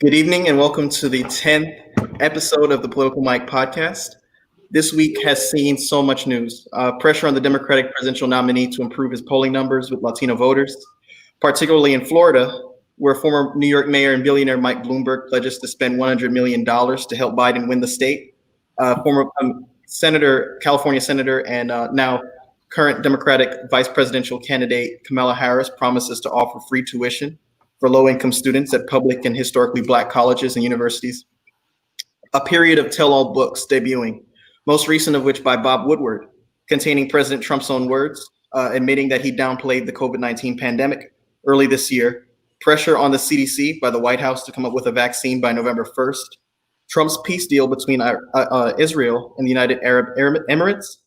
Good evening and welcome to the 10th episode of the Political Mike podcast. This week has seen so much news. Pressure on the Democratic presidential nominee to improve his polling numbers with Latino voters, particularly in Florida, where former New York Mayor and billionaire Mike Bloomberg pledges to spend $100 million to help Biden win the state. Former California Senator, and now current Democratic vice presidential candidate Kamala Harris promises to offer free tuition for low-income students at public and historically Black colleges and universities. A period of tell-all books debuting, most recent of which by Bob Woodward, containing President Trump's own words, admitting that he downplayed the COVID-19 pandemic early this year, pressure on the CDC by the White House to come up with a vaccine by November 1st, Trump's peace deal between Israel and the United Arab Emirates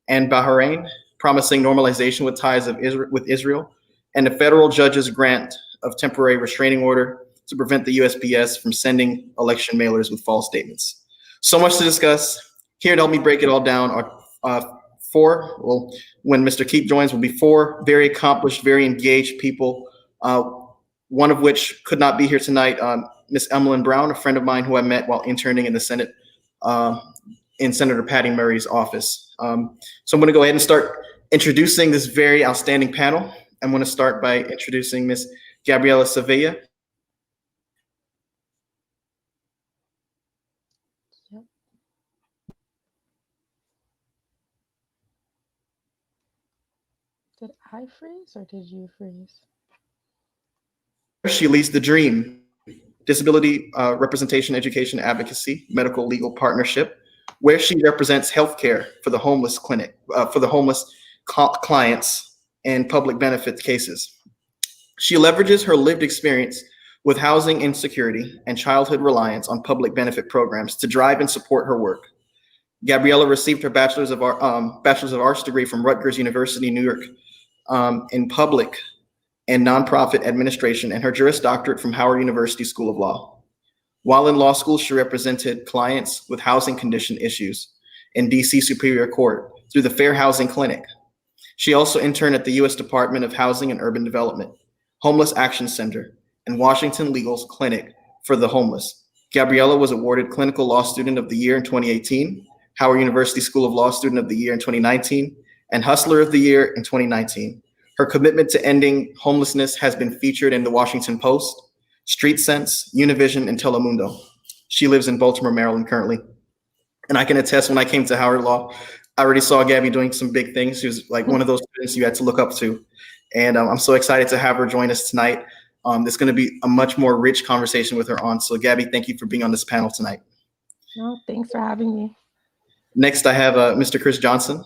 and Bahrain, promising normalization with ties with Israel, and the federal judge's grant of temporary restraining order to prevent the USPS from sending election mailers with false statements. So much to discuss. Here to help me break it all down are when Mr. Keith joins, will be four very accomplished, very engaged people, one of which could not be here tonight, Ms. Emlyn Brown, a friend of mine who I met while interning in the Senate in Senator Patty Murray's office. So I'm going to go ahead and start introducing this very outstanding panel. I'm going to start by introducing Ms. Gabriela Sevilla. Yep. Did I freeze or did you freeze? She leads the DREAM, Disability Representation, Education, Advocacy, Medical Legal Partnership, where she represents healthcare for the homeless clinic, for the homeless clients and public benefit cases. She leverages her lived experience with housing insecurity and childhood reliance on public benefit programs to drive and support her work. Gabriela received her Bachelor's of Arts degree from Rutgers University, New York, in public and nonprofit administration, and her Juris Doctorate from Howard University School of Law. While in law school, she represented clients with housing condition issues in DC Superior Court through the Fair Housing Clinic. She also interned at the U.S. Department of Housing and Urban Development, Homeless Action Center, and Washington Legal's Clinic for the Homeless. Gabriela was awarded Clinical Law Student of the Year in 2018, Howard University School of Law Student of the Year in 2019, and Hustler of the Year in 2019. Her commitment to ending homelessness has been featured in the Washington Post, Street Sense, Univision, and Telemundo. She lives in Baltimore, Maryland currently. And I can attest, when I came to Howard Law, I already saw Gabby doing some big things. She was like one of those students you had to look up to. And I'm so excited to have her join us tonight. There's going to be a much more rich conversation with her on. So Gabby, thank you for being on this panel tonight. No, thanks for having me. Next, I have Mr. Chris Johnson.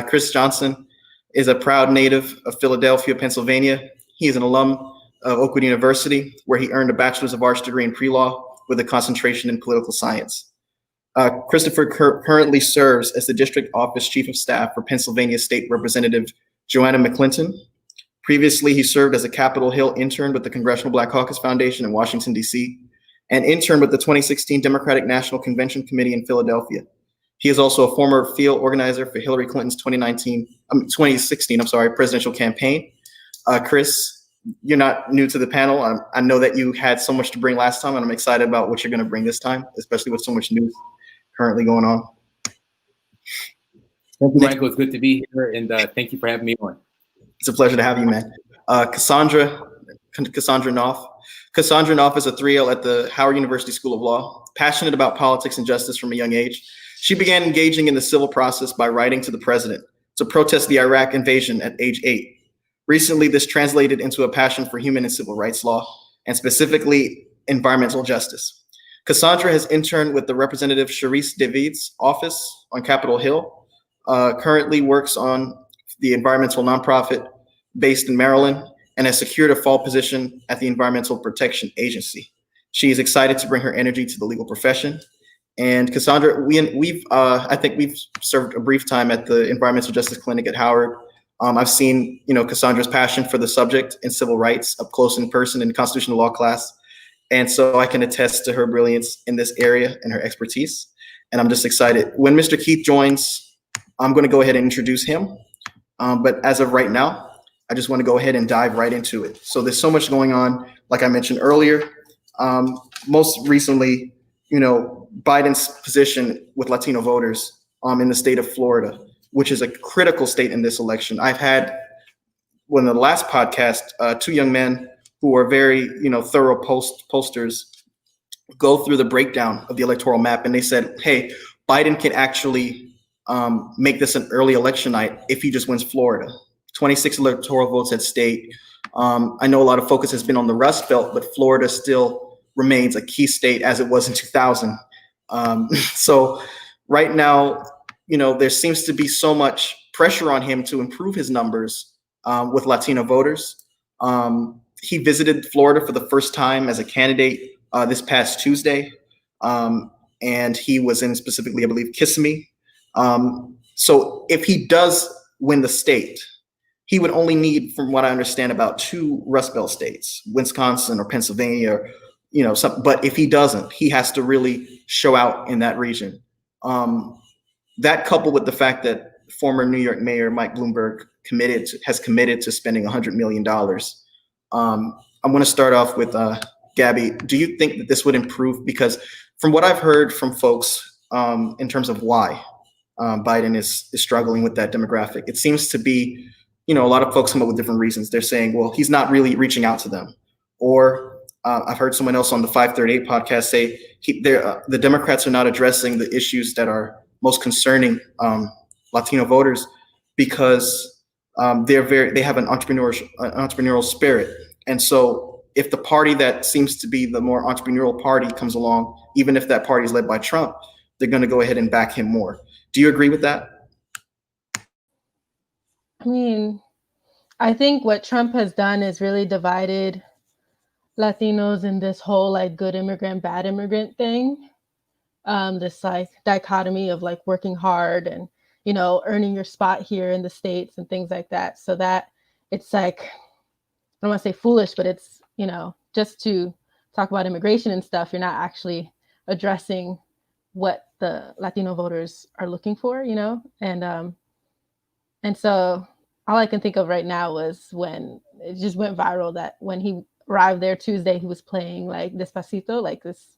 Chris Johnson is a proud native of Philadelphia, Pennsylvania. He is an alum of Oakwood University, where he earned a Bachelor's of Arts degree in pre-law with a concentration in political science. Christopher currently serves as the District Office Chief of Staff for Pennsylvania State Representative Joanna McClinton. Previously, he served as a Capitol Hill intern with the Congressional Black Caucus Foundation in Washington, D.C., and interned with the 2016 Democratic National Convention Committee in Philadelphia. He is also a former field organizer for Hillary Clinton's 2016 presidential campaign. Chris, you're not new to the panel. I know that you had so much to bring last time, and I'm excited about what you're going to bring this time, especially with so much news currently going on. Thank you, Michael. It's good to be here, and thank you for having me on. It's a pleasure to have you, man. Cassandra North. Cassandra North is a 3L at the Howard University School of Law, passionate about politics and justice from a young age. She began engaging in the civil process by writing to the president to protest the Iraq invasion at age 8. Recently, this translated into a passion for human and civil rights law, and specifically environmental justice. Cassandra has interned with the Representative Sharice David's office on Capitol Hill, currently works on the environmental nonprofit based in Maryland, and has secured a fall position at the Environmental Protection Agency. She is excited to bring her energy to the legal profession. And Cassandra, I think we've served a brief time at the Environmental Justice Clinic at Howard. I've seen, Cassandra's passion for the subject and civil rights up close in person in constitutional law class. And so I can attest to her brilliance in this area and her expertise. And I'm just excited. When Mr. Keith joins, I'm going to go ahead and introduce him. But as of right now, I just want to go ahead and dive right into it. So there's so much going on. Like I mentioned earlier, most recently, Biden's position with Latino voters in the state of Florida, which is a critical state in this election. I've had, in the last podcast, two young men who are very, thorough posters go through the breakdown of the electoral map, and they said, hey, Biden can actually make this an early election night if he just wins Florida. 26 electoral votes at stake. I know a lot of focus has been on the Rust Belt, but Florida still remains a key state as it was in 2000. So right now, there seems to be so much pressure on him to improve his numbers with Latino voters. He visited Florida for the first time as a candidate this past Tuesday, and he was in specifically, I believe, Kissimmee. So if he does win the state, he would only need, from what I understand, about 2 Rust Belt states, Wisconsin or Pennsylvania, or, but if he doesn't, he has to really show out in that region. That coupled with the fact that former New York Mayor Mike Bloomberg has committed to spending $100 million. I want to start off with Gabby. Do you think that this would improve? Because from what I've heard from folks in terms of why Biden is struggling with that demographic, it seems to be, a lot of folks come up with different reasons. They're saying, well, he's not really reaching out to them. Or I've heard someone else on the 538 podcast say the Democrats are not addressing the issues that are most concerning Latino voters because they have an entrepreneurial spirit. And so if the party that seems to be the more entrepreneurial party comes along, even if that party is led by Trump, they're going to go ahead and back him more. Do you agree with that? I mean, I think what Trump has done is really divided Latinos in this whole like good immigrant, bad immigrant thing. This like dichotomy of like working hard and, earning your spot here in the States and things like that. So that it's like, I don't want to say foolish, but it's, just to talk about immigration and stuff, you're not actually addressing what the Latino voters are looking for, and so all I can think of right now was when it just went viral that when he arrived there Tuesday, he was playing like Despacito, like this,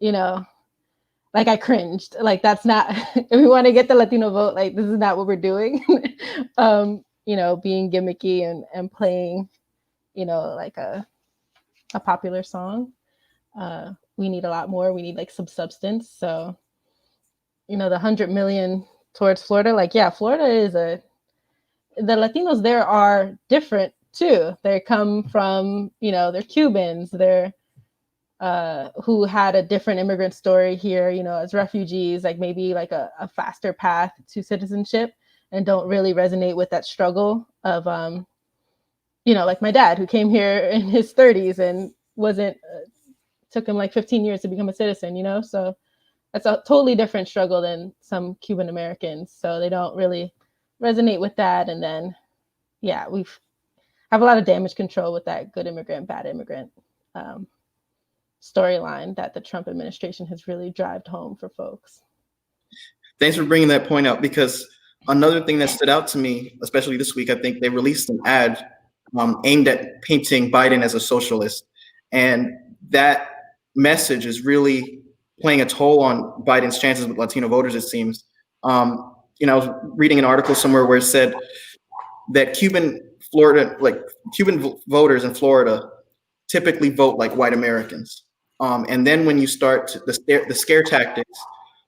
like I cringed. Like that's not, if we want to get the Latino vote, like this is not what we're doing. Being gimmicky and playing, like a popular song. We need a lot more. We need like some substance. So, the 100 million towards Florida, like, yeah, Florida is the Latinos there are different too. They come from, they're Cubans, they're who had a different immigrant story here, as refugees, like maybe like a faster path to citizenship and don't really resonate with that struggle of, like my dad who came here in his 30s and took him like 15 years to become a citizen, so that's a totally different struggle than some Cuban Americans. So they don't really resonate with that. And then, yeah, we have a lot of damage control with that good immigrant, bad immigrant storyline that the Trump administration has really driven home for folks. Thanks for bringing that point out, because another thing that stood out to me, especially this week, I think they released an ad aimed at painting Biden as a socialist. And that message is really playing a toll on Biden's chances with Latino voters, it seems. I was reading an article somewhere where it said that Cuban voters in Florida typically vote like white Americans. And then when you start the scare tactics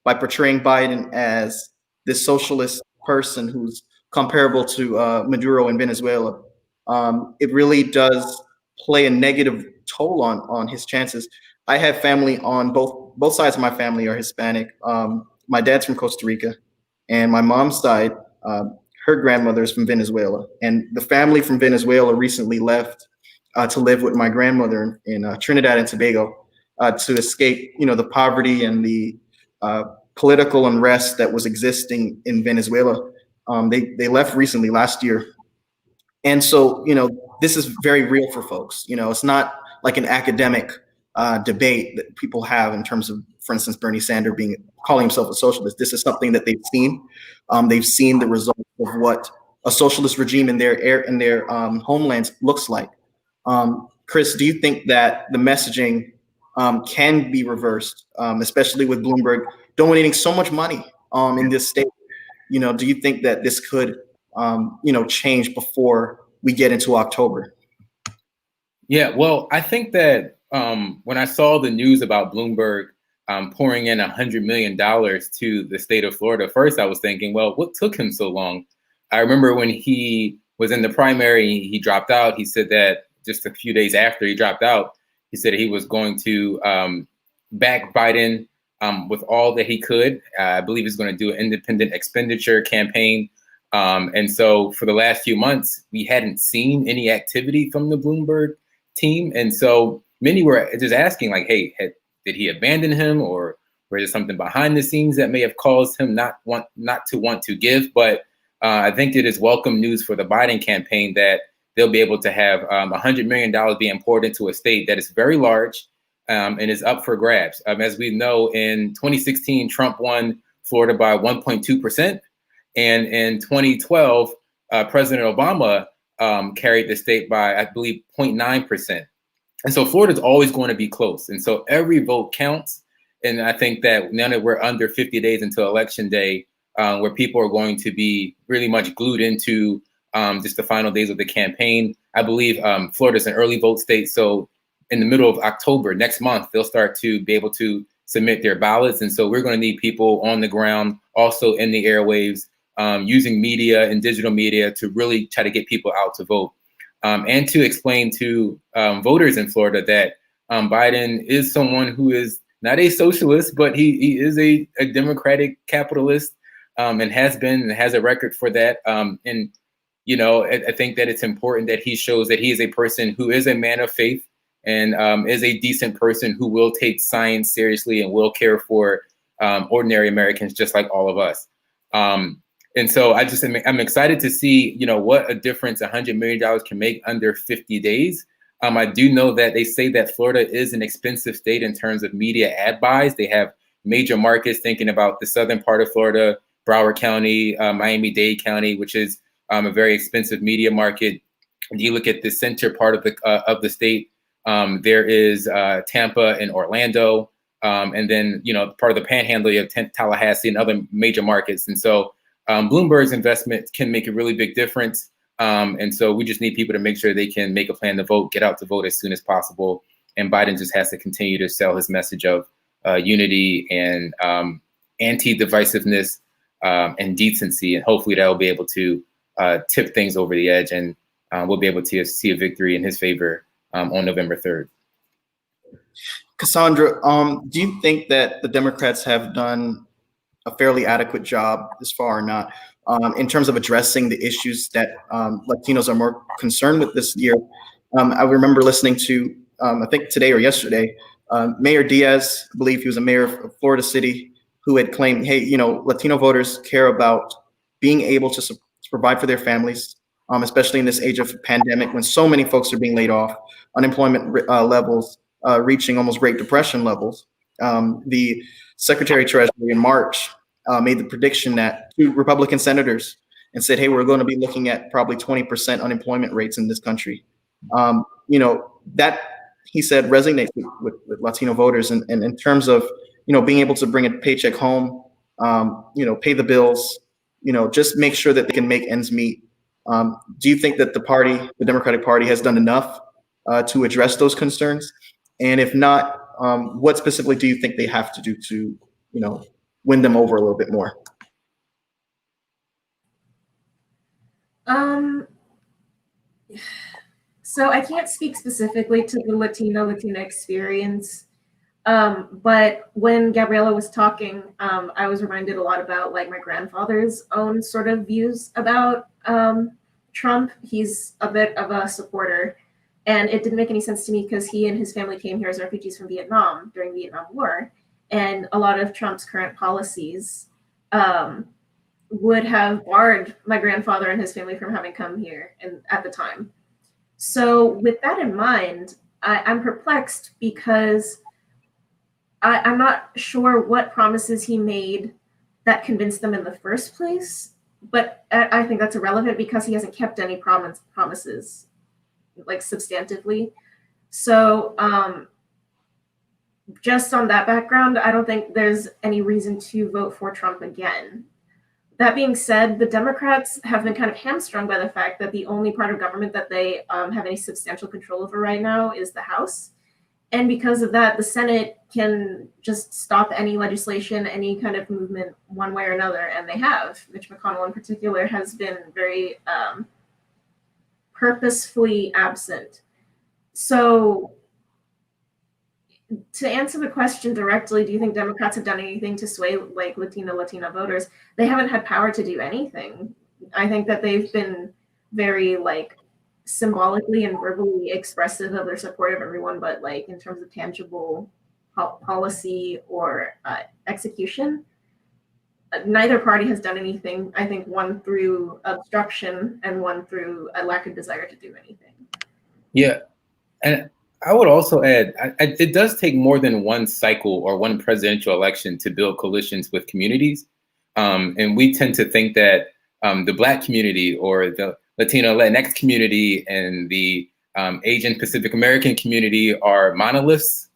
by portraying Biden as this socialist person who's comparable to Maduro in Venezuela, it really does play a negative toll on his chances. I have family on both sides of my family are Hispanic. My dad's from Costa Rica, and my mom's side, her grandmother is from Venezuela. And the family from Venezuela recently left to live with my grandmother in Trinidad and Tobago to escape, the poverty and the political unrest that was existing in Venezuela. They left recently last year. And so, this is very real for folks. It's not like an academic debate that people have in terms of, for instance, Bernie Sanders calling himself a socialist. This is something that they've seen. They've seen the results of what a socialist regime in their homelands looks like. Chris, do you think that the messaging can be reversed, especially with Bloomberg donating so much money in this state. Do you think that this could, change before we get into October? Yeah, well, I think that when I saw the news about Bloomberg pouring in $100 million to the state of Florida, first I was thinking, well, what took him so long? I remember when he was in the primary, he dropped out. He said that just a few days after he dropped out, he said he was going to back Biden with all that he could. I believe he's going to do an independent expenditure campaign. And so for the last few months, we hadn't seen any activity from the Bloomberg team. And so many were just asking, like, hey, did he abandon him, or was there something behind the scenes that may have caused him not to want to give? But I think it is welcome news for the Biden campaign that they'll be able to have $100 million being poured into a state that is very large and is up for grabs. As we know, in 2016, Trump won Florida by 1.2%. And in 2012, President Obama carried the state by, I believe, 0.9%. And so Florida's always going to be close. And so every vote counts. And I think that now that we're under 50 days until Election Day, where people are going to be really much glued into just the final days of the campaign, I believe Florida's an early vote state. So in the middle of October, next month, they'll start to be able to submit their ballots. And so we're going to need people on the ground, also in the airwaves, using media and digital media to really try to get people out to vote. And to explain to voters in Florida that Biden is someone who is not a socialist, but he is a democratic capitalist and has been and has a record for that. And, I think that it's important that he shows that he is a person who is a man of faith and is a decent person who will take science seriously and will care for ordinary Americans just like all of us. And so I'm excited to see, what a difference $100 million can make under 50 days. I do know that they say that Florida is an expensive state in terms of media ad buys. They have major markets, thinking about the southern part of Florida, Broward County, Miami-Dade County, which is a very expensive media market. And you look at the center part of the state, there is Tampa and Orlando. And then, part of the panhandle, you have Tallahassee and other major markets. And so Bloomberg's investment can make a really big difference. And so we just need people to make sure they can make a plan to vote, get out to vote as soon as possible. And Biden just has to continue to sell his message of unity and anti-divisiveness and decency. And hopefully that'll be able to tip things over the edge, and we'll be able to see a victory in his favor on November 3rd. Cassandra, do you think that the Democrats have done a fairly adequate job this far or not in terms of addressing the issues that Latinos are more concerned with this year? I remember listening to, I think today or yesterday, Mayor Diaz, I believe he was a mayor of Florida City, who had claimed, hey, Latino voters care about being able to provide for their families, especially in this age of pandemic when so many folks are being laid off, unemployment levels reaching almost Great Depression levels. The Secretary of Treasury in March made the prediction that 2 Republican senators and said, hey, we're going to be looking at probably 20% unemployment rates in this country. That, he said, resonates with Latino voters. And in terms of, being able to bring a paycheck home, pay the bills, just make sure that they can make ends meet. Do you think that the Democratic Party has done enough to address those concerns? And if not, what specifically do you think they have to do to, win them over a little bit more? So I can't speak specifically to the Latina experience, but when Gabriela was talking, I was reminded a lot about like my grandfather's own sort of views about Trump. He's a bit of a supporter. And it didn't make any sense to me because he and his family came here as refugees from Vietnam during the Vietnam War. And a lot of Trump's current policies would have barred my grandfather and his family from having come here at the time. So with that in mind, I'm perplexed because I'm not sure what promises he made that convinced them in the first place. But I think that's irrelevant because he hasn't kept any promises, like substantively. So just on that background, I don't think there's any reason to vote for Trump again. That being said, the Democrats have been kind of hamstrung by the fact that the only part of government that they have any substantial control over right now is the House. And because of that, the Senate can just stop any legislation, any kind of movement one way or another, and they have. Mitch McConnell in particular has been very purposefully absent. So to answer the question directly, do you think Democrats have done anything to sway like Latina voters? They haven't had power to do anything. I think that they've been very like symbolically and verbally expressive of their support of everyone, but like in terms of tangible policy or execution, neither party has done anything. I think one through obstruction and one through a lack of desire to do anything. Yeah, and I would also add, it does take more than one cycle or one presidential election to build coalitions with communities. And we tend to think that the Black community or the Latino Latinx community and the Asian Pacific American community are monoliths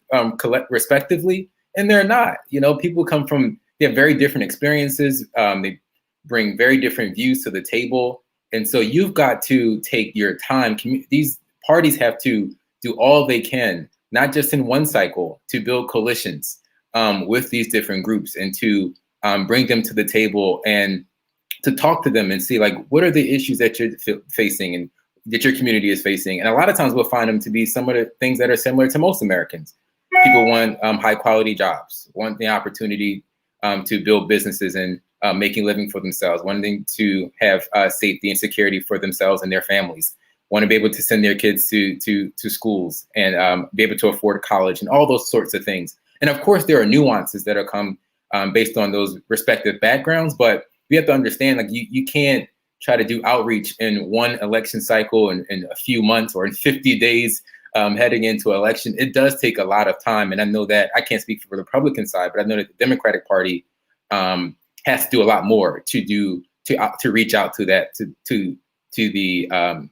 respectively, and they're not. You know, people come from, they have very different experiences. They bring very different views to the table. And so you've got to take your time. These parties have to do all they can, not just in one cycle, to build coalitions with these different groups and to bring them to the table and to talk to them and see, like, what are the issues that you're facing and that your community is facing? And a lot of times we'll find them to be some of the things that are similar to most Americans. People want high quality jobs, want the opportunity to build businesses and making a living for themselves, wanting to have safety and security for themselves and their families, want to be able to send their kids to schools and be able to afford college and all those sorts of things. And of course, there are nuances that are come based on those respective backgrounds, but we have to understand, like, you can't try to do outreach in one election cycle in a few months or in 50 days heading into an election. It does take a lot of time. And I know that I can't speak for the Republican side, but I know that the Democratic Party has to do a lot more to reach out to that, to the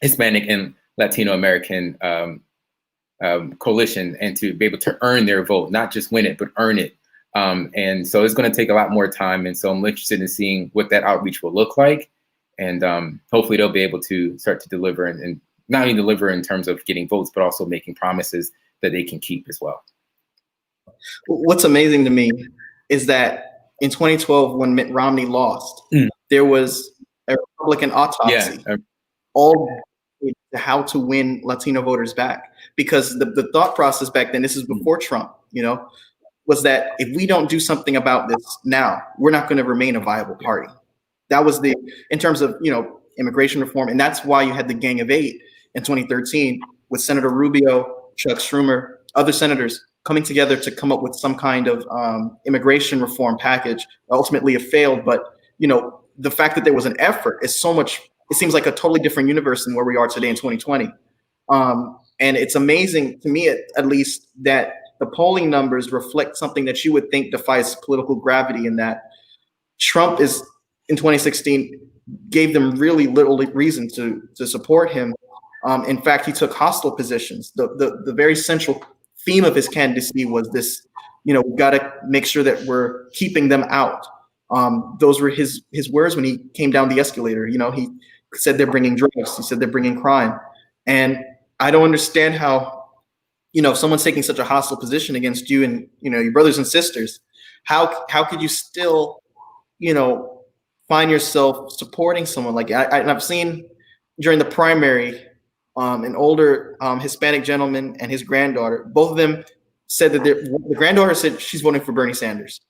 Hispanic and Latino American coalition, and to be able to earn their vote, not just win it, but earn it. And so it's going to take a lot more time. And so I'm interested in seeing what that outreach will look like. And hopefully they'll be able to start to deliver and not only deliver in terms of getting votes, but also making promises that they can keep as well. What's amazing to me is that in 2012, when Mitt Romney lost, there was a Republican autopsy all how to win Latino voters back. Because the thought process back then, this is before Trump, you know, was that if we don't do something about this now, we're not going to remain a viable party. That was in terms of, you know, immigration reform. And that's why you had the Gang of Eight in 2013 with Senator Rubio, Chuck Schumer, other senators coming together to come up with some kind of immigration reform package. Ultimately, it failed. But, you know, the fact that there was an effort is so much, it seems like a totally different universe than where we are today in 2020. And it's amazing to me, at least, that the polling numbers reflect something that you would think defies political gravity, in that Trump is, in 2016, gave them really little reason to support him. In fact, he took hostile positions. The very central theme of his candidacy was this, you know, we've got to make sure that we're keeping them out. Those were his words when he came down the escalator. You know, he said they're bringing drugs. He said they're bringing crime. And I don't understand how, you know, if someone's taking such a hostile position against you and, you know, your brothers and sisters, how could you still, you know, find yourself supporting someone like I've seen during the primary, an older Hispanic gentleman and his granddaughter, both of them said that the granddaughter said she's voting for Bernie Sanders,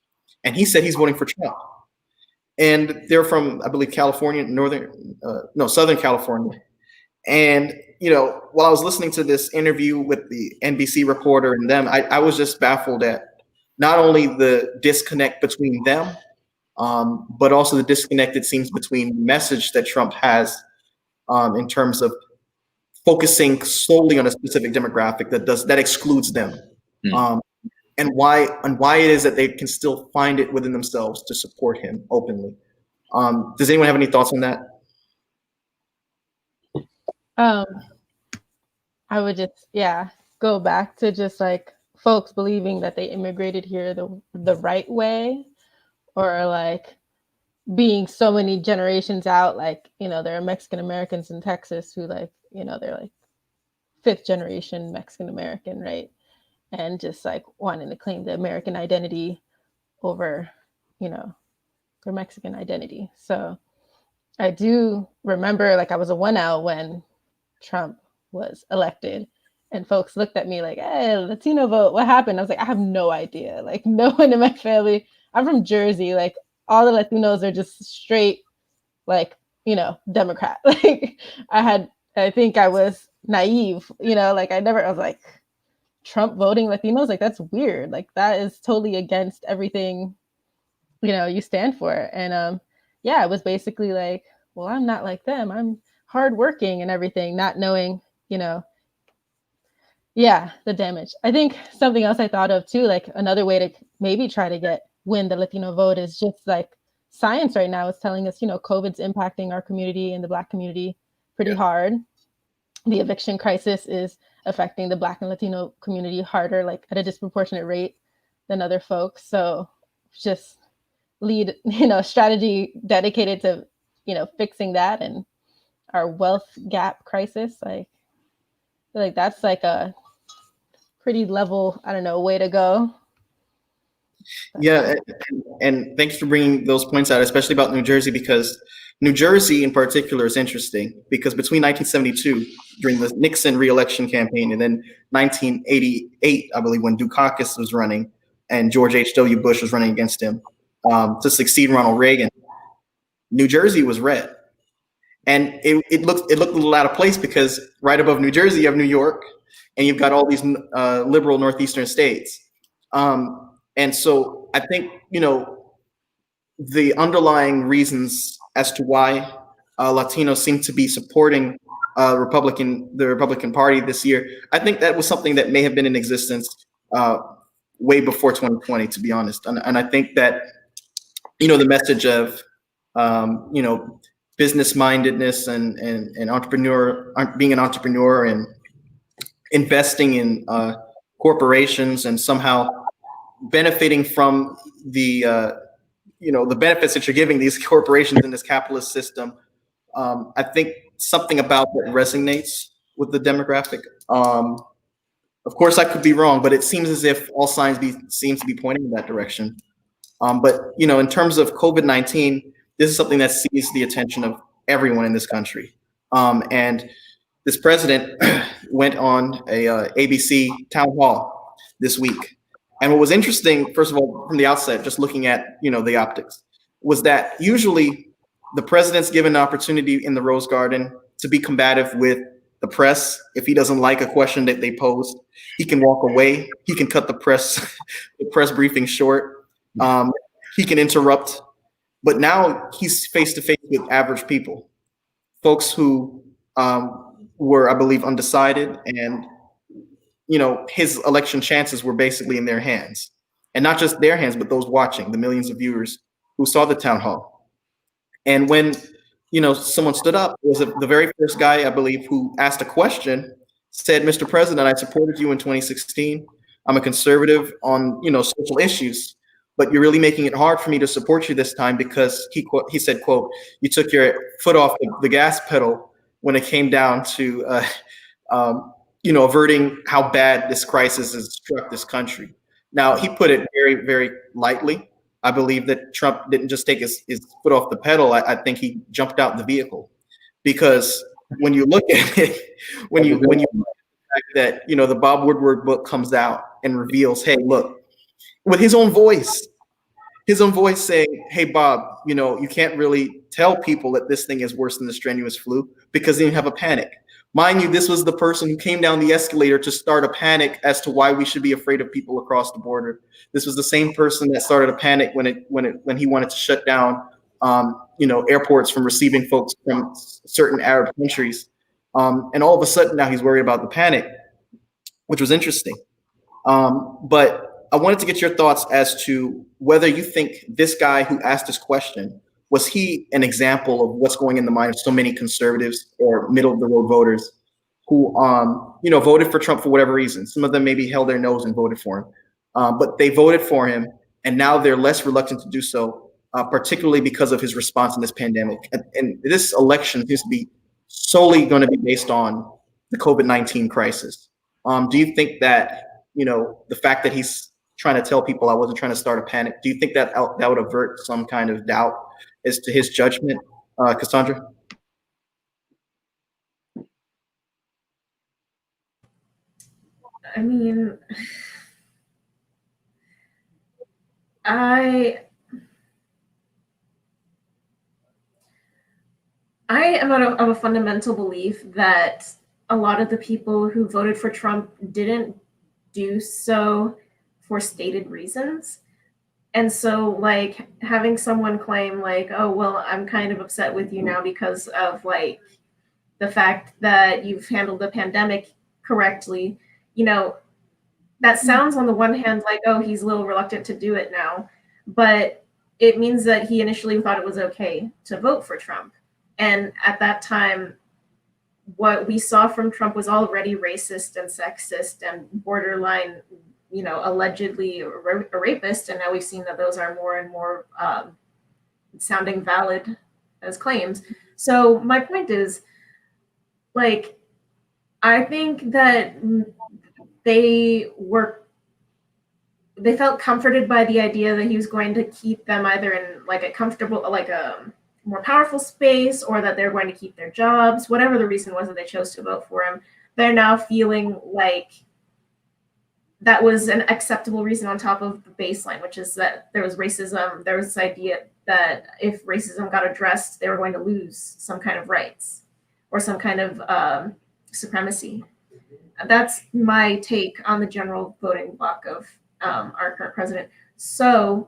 and he said he's voting for Trump. And they're from, I believe, California, Southern California. And, you know, while I was listening to this interview with the NBC reporter and them, I was just baffled at not only the disconnect between them, but also the disconnect, it seems, between the message that Trump has in terms of focusing solely on a specific demographic that excludes them, and why it is that they can still find it within themselves to support him openly. Does anyone have any thoughts on that? I would just, go back to just like folks believing that they immigrated here the right way, or like being so many generations out, like, you know, there are Mexican Americans in Texas who, like, you know, they're like 5th generation Mexican American, right? And just like wanting to claim the American identity over, you know, their Mexican identity. So I do remember, like, I was a 1L when Trump was elected, and folks looked at me like, hey, Latino vote, what happened? I was like, I have no idea. Like, no one in my family, I'm from Jersey, like all the Latinos are just straight, like, you know, Democrat. Like I think I was naive, you know, like I was like, Trump voting Latinos, like that's weird. Like that is totally against everything, you know, you stand for. And yeah, it was basically like, well, I'm not like them. I'm hardworking and everything, not knowing, you know, yeah, the damage. I think something else I thought of too, like another way to maybe try to win the Latino vote is just like science right now is telling us, you know, COVID's impacting our community and the Black community pretty hard. The eviction crisis is affecting the Black and Latino community harder, like at a disproportionate rate than other folks. So just lead, you know, strategy dedicated to, you know, fixing that and our wealth gap crisis. Like, I feel like that's like a pretty level, I don't know, way to go. Yeah, and thanks for bringing those points out, especially about New Jersey, because New Jersey in particular is interesting because between 1972, during the Nixon re-election campaign, and then 1988, I believe, when Dukakis was running and George H.W. Bush was running against him to succeed Ronald Reagan, New Jersey was red. And it looked a little out of place because right above New Jersey, you have New York, and you've got all these liberal northeastern states. And so I think, you know, the underlying reasons as to why Latinos seem to be supporting the Republican Party this year, I think that was something that may have been in existence way before 2020, to be honest. And I think that, you know, the message of, you know, business mindedness and being an entrepreneur and investing in corporations and somehow benefiting from the you know, the benefits that you're giving these corporations in this capitalist system. I think something about that resonates with the demographic. Of course, I could be wrong, but it seems as if all signs seems to be pointing in that direction. But you know, in terms of COVID-19, this is something that seized the attention of everyone in this country. And this president went on a ABC town hall this week. And what was interesting, first of all, from the outset, just looking at, you know, the optics, was that usually the president's given an opportunity in the Rose Garden to be combative with the press. If he doesn't like a question that they posed, he can walk away. He can cut the press briefing short. He can interrupt. But now he's face to face with average people, folks who were, I believe, undecided, and you know, his election chances were basically in their hands, and not just their hands, but those watching, the millions of viewers who saw the town hall. And when, you know, someone stood up, it was the very first guy, I believe, who asked a question, said, "Mr. President, I supported you in 2016. I'm a conservative on, you know, social issues, but you're really making it hard for me to support you this time because," he said, quote, "you took your foot off the gas pedal when it came down to you know, averting how bad this crisis has struck this country." Now, he put it very, very lightly. I believe that Trump didn't just take his foot off the pedal. I think he jumped out the vehicle, because when you look at it, when you look at the fact that, you know, the Bob Woodward book comes out and reveals, hey, look, with his own voice saying, "Hey, Bob, you know, you can't really tell people that this thing is worse than the strenuous flu because they didn't have a panic." Mind you, this was the person who came down the escalator to start a panic as to why we should be afraid of people across the border. This was the same person that started a panic when he wanted to shut down, you know, airports from receiving folks from certain Arab countries. And all of a sudden now he's worried about the panic, which was interesting. But I wanted to get your thoughts as to whether you think this guy who asked this question, was he an example of what's going in the mind of so many conservatives or middle of the road voters who, voted for Trump for whatever reason. Some of them maybe held their nose and voted for him, but they voted for him, and now they're less reluctant to do so, particularly because of his response in this pandemic. And this election seems to be solely going to be based on the COVID-19 crisis. Do you think that, the fact that he's trying to tell people I wasn't trying to start a panic, do you think that that would avert some kind of doubt as to his judgment, Cassandra? I mean, I am of a fundamental belief that a lot of the people who voted for Trump didn't do so for stated reasons. And so, like, having someone claim, like, oh, well, I'm kind of upset with you now because of, like, the fact that you've handled the pandemic correctly, that sounds on the one hand like, oh, he's a little reluctant to do it now. But it means that he initially thought it was okay to vote for Trump. And at that time, what we saw from Trump was already racist and sexist and borderline, allegedly a rapist. And now we've seen that those are more and more sounding valid as claims. So my point is, like, I think that they felt comforted by the idea that he was going to keep them either in like a comfortable, like a more powerful space, or that they're going to keep their jobs, whatever the reason was that they chose to vote for him. They're now feeling like that was an acceptable reason on top of the baseline, which is that there was racism. There was this idea that if racism got addressed, they were going to lose some kind of rights or some kind of supremacy. That's my take on the general voting bloc of our current president. So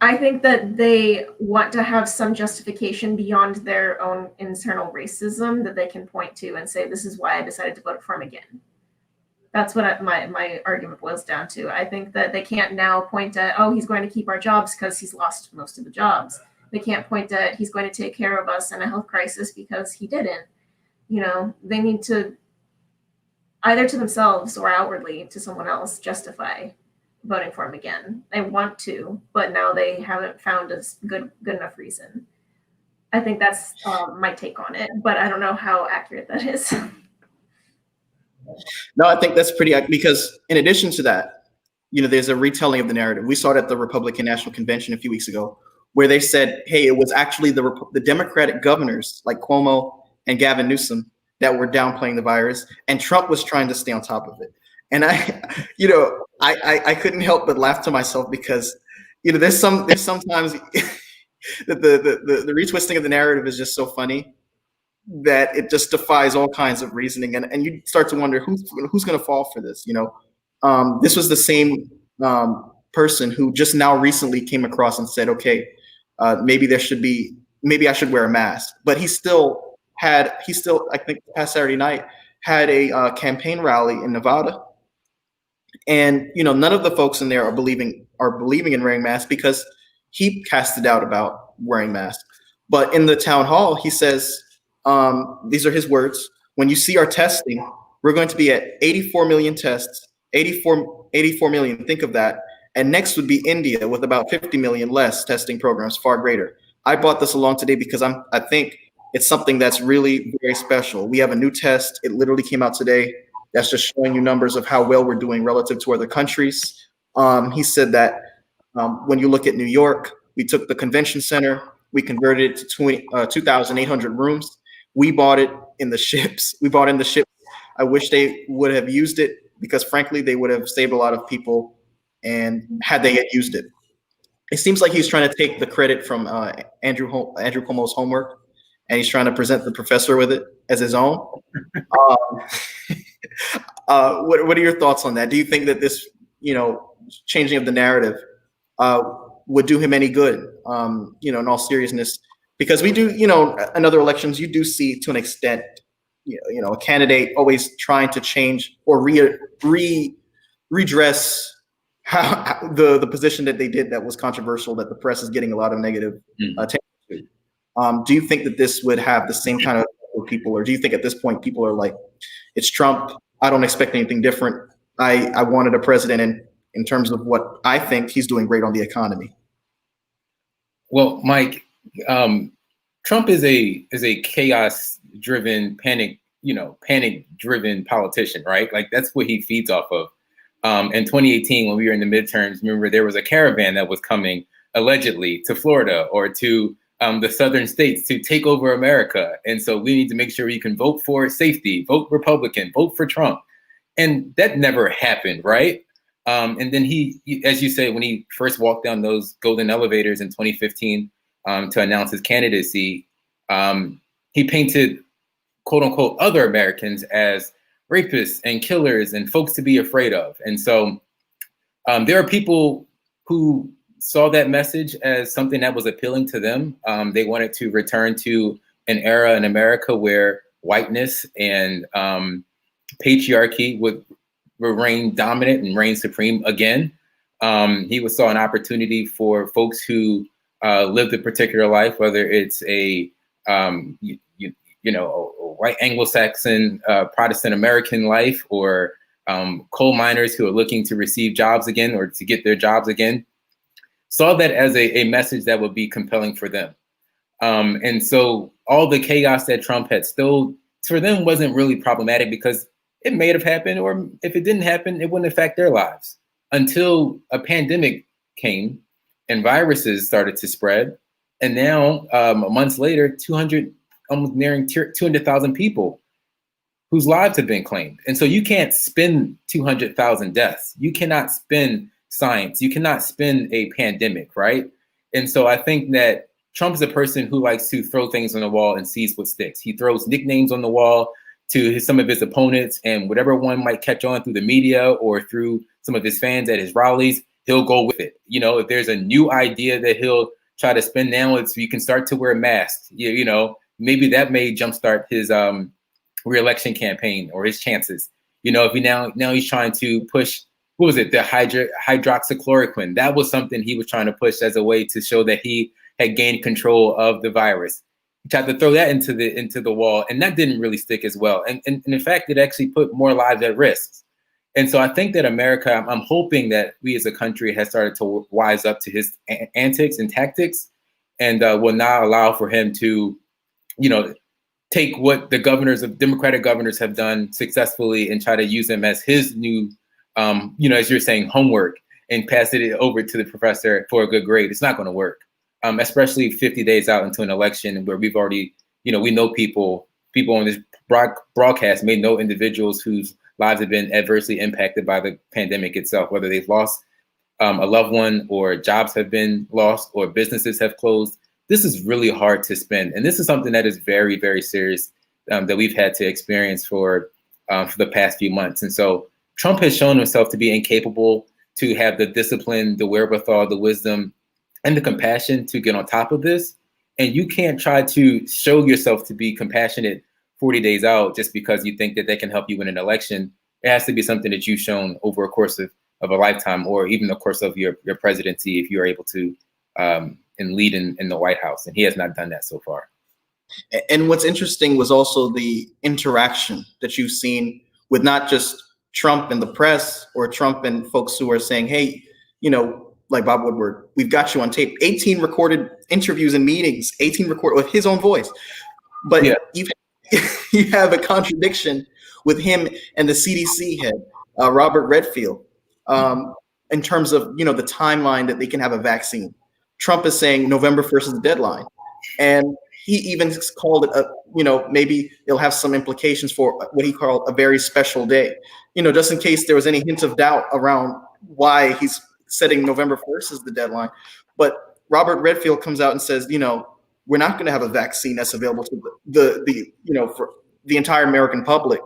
I think that they want to have some justification beyond their own internal racism that they can point to and say, this is why I decided to vote for him again. That's what my argument boils down to. I think that they can't now point at, oh, he's going to keep our jobs because he's lost most of the jobs. They can't point at, he's going to take care of us in a health crisis because he didn't. They need to, either to themselves or outwardly to someone else, justify voting for him again. They want to, but now they haven't found a good enough reason. I think that's my take on it, but I don't know how accurate that is. No, I think that's pretty, because in addition to that, there's a retelling of the narrative. We saw it at the Republican National Convention a few weeks ago, where they said, hey, it was actually the Democratic governors like Cuomo and Gavin Newsom that were downplaying the virus, and Trump was trying to stay on top of it. And I couldn't help but laugh to myself because, there's sometimes the retwisting of the narrative is just so funny that it just defies all kinds of reasoning, and you start to wonder who's going to fall for this. This was the same person who just now recently came across and said, okay, maybe I should wear a mask, but he still I think past Saturday night had a campaign rally in Nevada, and none of the folks in there are believing in wearing masks because he cast a doubt about wearing masks. But in the town hall, he says, these are his words: when you see our testing, we're going to be at 84 million tests, 84 million, think of that. And next would be India with about 50 million less testing programs, far greater. I brought this along today because I think it's something that's really very special. We have a new test. It literally came out today. That's just showing you numbers of how well we're doing relative to other countries. He said that when you look at New York, we took the convention center, we converted it to 2,800 rooms. We bought it in the ships. I wish they would have used it because, frankly, they would have saved a lot of people. And had they had used it, it seems like he's trying to take the credit from Andrew Cuomo's homework, and he's trying to present the professor with it as his own. What are your thoughts on that? Do you think that this, changing of the narrative would do him any good? In all seriousness, because we do, in other elections, you do see to an extent, a candidate always trying to change or redress how the position that they did that was controversial, that the press is getting a lot of negative attention to. Do you think that this would have the same kind of with people, or do you think at this point people are like, it's Trump, I don't expect anything different. I wanted a president, and in terms of what I think, he's doing great on the economy. Well, Mike, Trump is a chaos-driven, panic-driven politician, right? Like that's what he feeds off of. In 2018, when we were in the midterms, remember there was a caravan that was coming allegedly to Florida or to the southern states to take over America. And so we need to make sure you can vote for safety, vote Republican, vote for Trump. And that never happened, right? And then he, as you say, when he first walked down those golden elevators in 2015 to announce his candidacy, he painted, quote unquote, other Americans as rapists and killers and folks to be afraid of. And so there are people who saw that message as something that was appealing to them. They wanted to return to an era in America where whiteness and patriarchy would reign dominant and reign supreme again. He saw an opportunity for folks who lived a particular life, whether it's a white Anglo-Saxon Protestant American life, or coal miners who are looking to receive jobs again or to get their jobs again, saw that as a message that would be compelling for them. And so all the chaos that Trump had stilled, for them wasn't really problematic because it may have happened, or if it didn't happen, it wouldn't affect their lives until a pandemic came and viruses started to spread. And now, months later, almost nearing 200,000 people whose lives have been claimed. And so you can't spin 200,000 deaths. You cannot spin science. You cannot spin a pandemic, right? And so I think that Trump is a person who likes to throw things on the wall and sees what sticks. He throws nicknames on the wall to some of his opponents, and whatever one might catch on through the media or through some of his fans at his rallies, he'll go with it. If there's a new idea that he'll try to spin now, it's you can start to wear masks. Maybe that may jumpstart his re-election campaign or his chances. If he now he's trying to push, what was it, the hydroxychloroquine? That was something he was trying to push as a way to show that he had gained control of the virus. He tried to throw that into the wall, and that didn't really stick as well. And in fact, it actually put more lives at risk. And so I think that America, I'm hoping that we as a country has started to wise up to his antics and tactics, and will not allow for him to, take what the Democratic governors have done successfully and try to use them as his new, as you're saying, homework, and pass it over to the professor for a good grade. It's not going to work, especially 50 days out into an election where we've already, we know people on this broadcast may know individuals whose lives have been adversely impacted by the pandemic itself, whether they've lost a loved one, or jobs have been lost, or businesses have closed. This is really hard to spin. And this is something that is very, very serious that we've had to experience for the past few months. And so Trump has shown himself to be incapable to have the discipline, the wherewithal, the wisdom, and the compassion to get on top of this. And you can't try to show yourself to be compassionate 40 days out just because you think that can help you win an election. It has to be something that you've shown over a course of a lifetime, or even the course of your presidency, if you're able to and lead in the White House. And he has not done that so far. And what's interesting was also the interaction that you've seen with not just Trump and the press, or Trump and folks who are saying, hey, like Bob Woodward, we've got you on tape, 18 recorded interviews and meetings, 18 recorded with his own voice. But yeah, you have a contradiction with him and the CDC head, Robert Redfield, in terms of, the timeline that they can have a vaccine. Trump is saying November 1st is the deadline. And he even called it, maybe it'll have some implications for what he called a very special day, just in case there was any hint of doubt around why he's setting November 1st as the deadline. But Robert Redfield comes out and says, we're not going to have a vaccine that's available to for the entire American public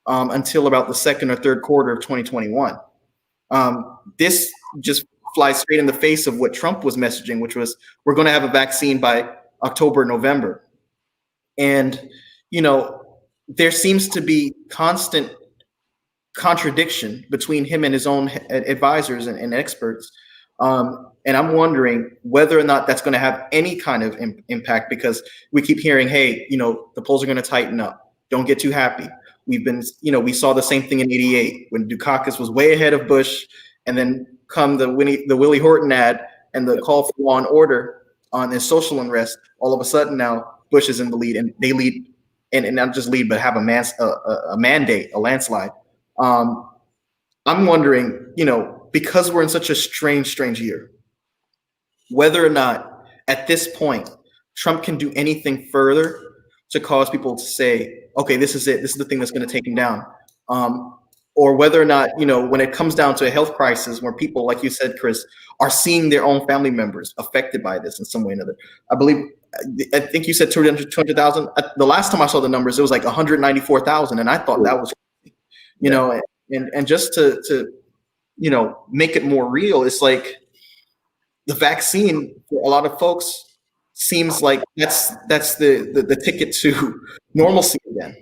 until about the second or third quarter of 2021. This just flies straight in the face of what Trump was messaging, which was we're going to have a vaccine by October, November. And, there seems to be constant contradiction between him and his own advisors and experts And I'm wondering whether or not that's going to have any kind of impact, because we keep hearing, hey, the polls are going to tighten up. Don't get too happy. We've been, we saw the same thing in '88 when Dukakis was way ahead of Bush, and then come the Willie Horton ad and the call for law and order on this social unrest. All of a sudden now Bush is in the lead, and they lead, and not just lead, but have a mandate, a landslide. I'm wondering, because we're in such a strange year, whether or not at this point Trump can do anything further to cause people to say, okay, this is it. This is the thing that's going to take him down. Or whether or not, when it comes down to a health crisis where people, like you said, Chris, are seeing their own family members affected by this in some way or another. I think you said 200,000. The last time I saw the numbers, it was like 194,000. And I thought that was, and just to make it more real, it's like the vaccine for a lot of folks seems like that's the ticket to normalcy again,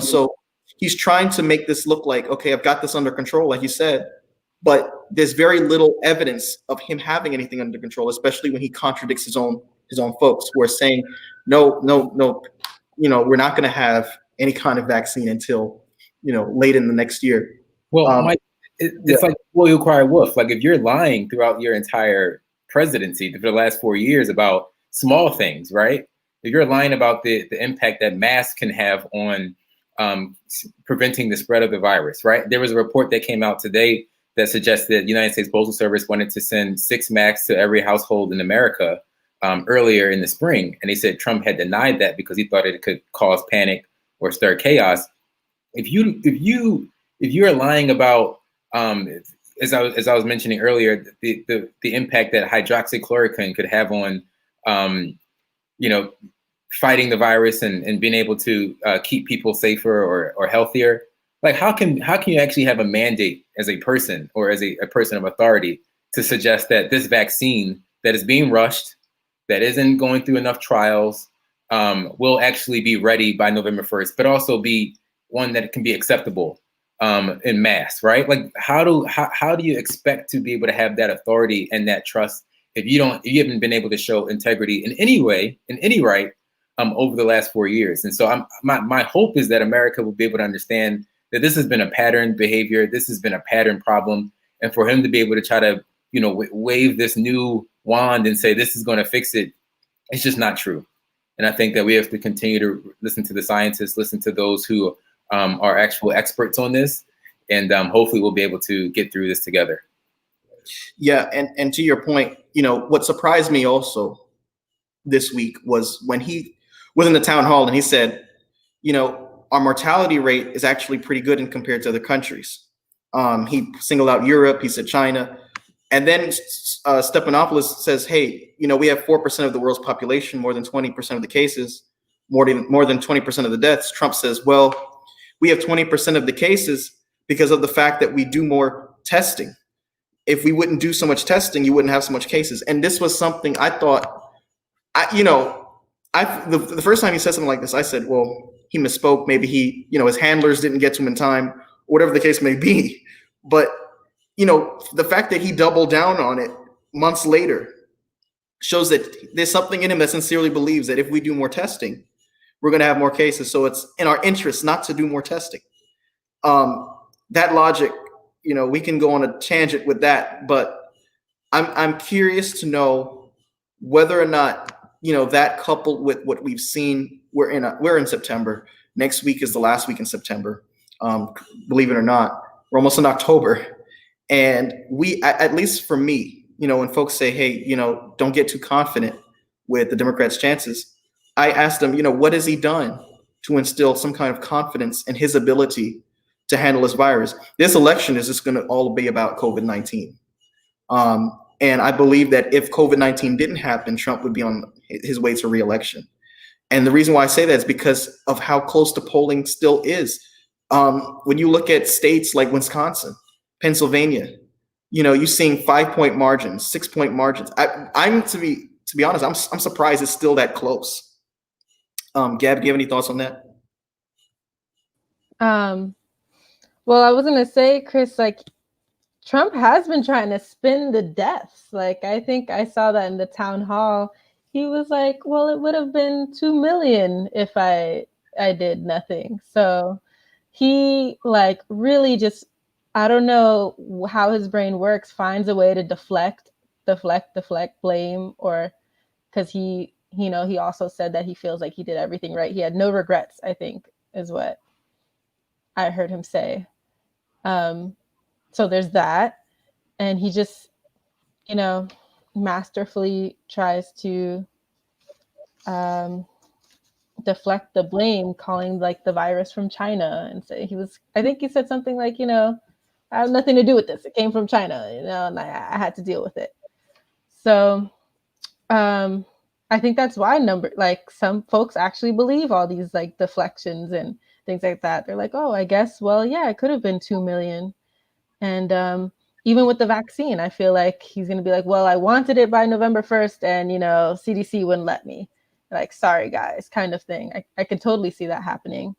So he's trying to make this look like, okay, I've got this under control, like you said, but there's very little evidence of him having anything under control, especially when he contradicts his own folks who are saying, no, we're not going to have any kind of vaccine until, late in the next year. Well, Mike, it's like, well, you cry wolf. Like, if you're lying throughout your entire presidency for the last 4 years about small things, right? If you're lying about the impact that masks can have on preventing the spread of the virus, right? There was a report that came out today that suggests that the United States Postal Service wanted to send 6 masks to every household in America earlier in the spring. And they said Trump had denied that because he thought it could cause panic or stir chaos. If you're lying about, as I was mentioning earlier, the impact that hydroxychloroquine could have on, fighting the virus and being able to keep people safer or healthier, like how can you actually have a mandate as a person or as a person of authority to suggest that this vaccine that is being rushed, that isn't going through enough trials, will actually be ready by November 1st, but also be one that can be acceptable in mass, right? Like how do you expect to be able to have that authority and that trust if you haven't been able to show integrity in any way, in any right, over the last 4 years? And so my hope is that America will be able to understand that this has been a pattern behavior, this has been a pattern problem, and for him to be able to try to, wave this new wand and say this is going to fix it, it's just not true. And I think that we have to continue to listen to the scientists, listen to those who are actual experts on this, and hopefully we'll be able to get through this together. Yeah, and to your point, what surprised me also this week was when he was in the town hall and he said, our mortality rate is actually pretty good in compared to other countries. He singled out Europe, he said China, and then Stephanopoulos says, hey, we have 4% of the world's population, more than 20% of the cases, more than 20% of the deaths. Trump says, well, we have 20% of the cases because of the fact that we do more testing. If we wouldn't do so much testing, you wouldn't have so much cases. And this was something I thought, the first time he said something like this, I said, well, he misspoke. Maybe he, his handlers didn't get to him in time, whatever the case may be. But, the fact that he doubled down on it months later shows that there's something in him that sincerely believes that if we do more testing, we're going to have more cases. So it's in our interest not to do more testing. That logic, we can go on a tangent with that, but I'm curious to know whether or not, that coupled with what we've seen, we're in September. Next week is the last week in September. Believe it or not, we're almost in October. And we, at least for me, when folks say, hey, don't get too confident with the Democrats' chances, I asked them, what has he done to instill some kind of confidence in his ability to handle this virus? This election is just going to all be about COVID-19. And I believe that if COVID-19 didn't happen, Trump would be on his way to re-election. And the reason why I say that is because of how close the polling still is. When you look at states like Wisconsin, Pennsylvania, you're seeing 5-point margins, 6-point margins. I'm to be honest, I'm surprised it's still that close. Gab, do you have any thoughts on that? Well, I was gonna say, Chris, like Trump has been trying to spin the deaths. Like, I think I saw that in the town hall. He was like, well, it would have been 2 million if I did nothing. So he like really just, I don't know how his brain works, finds a way to deflect, blame, or because he also said that he feels like he did everything right. He had no regrets, I think, is what I heard him say. So there's that. And he just, masterfully tries to deflect the blame, calling like the virus from China, and say I think he said something like, I have nothing to do with this. It came from China, and I had to deal with it. So I think that's why some folks actually believe all these like deflections and things like that. They're like, oh, I guess, well, yeah, it could have been 2 million. And even with the vaccine, I feel like he's going to be like, well, I wanted it by November 1st and, CDC wouldn't let me. Like, sorry, guys, kind of thing. I could totally see that happening.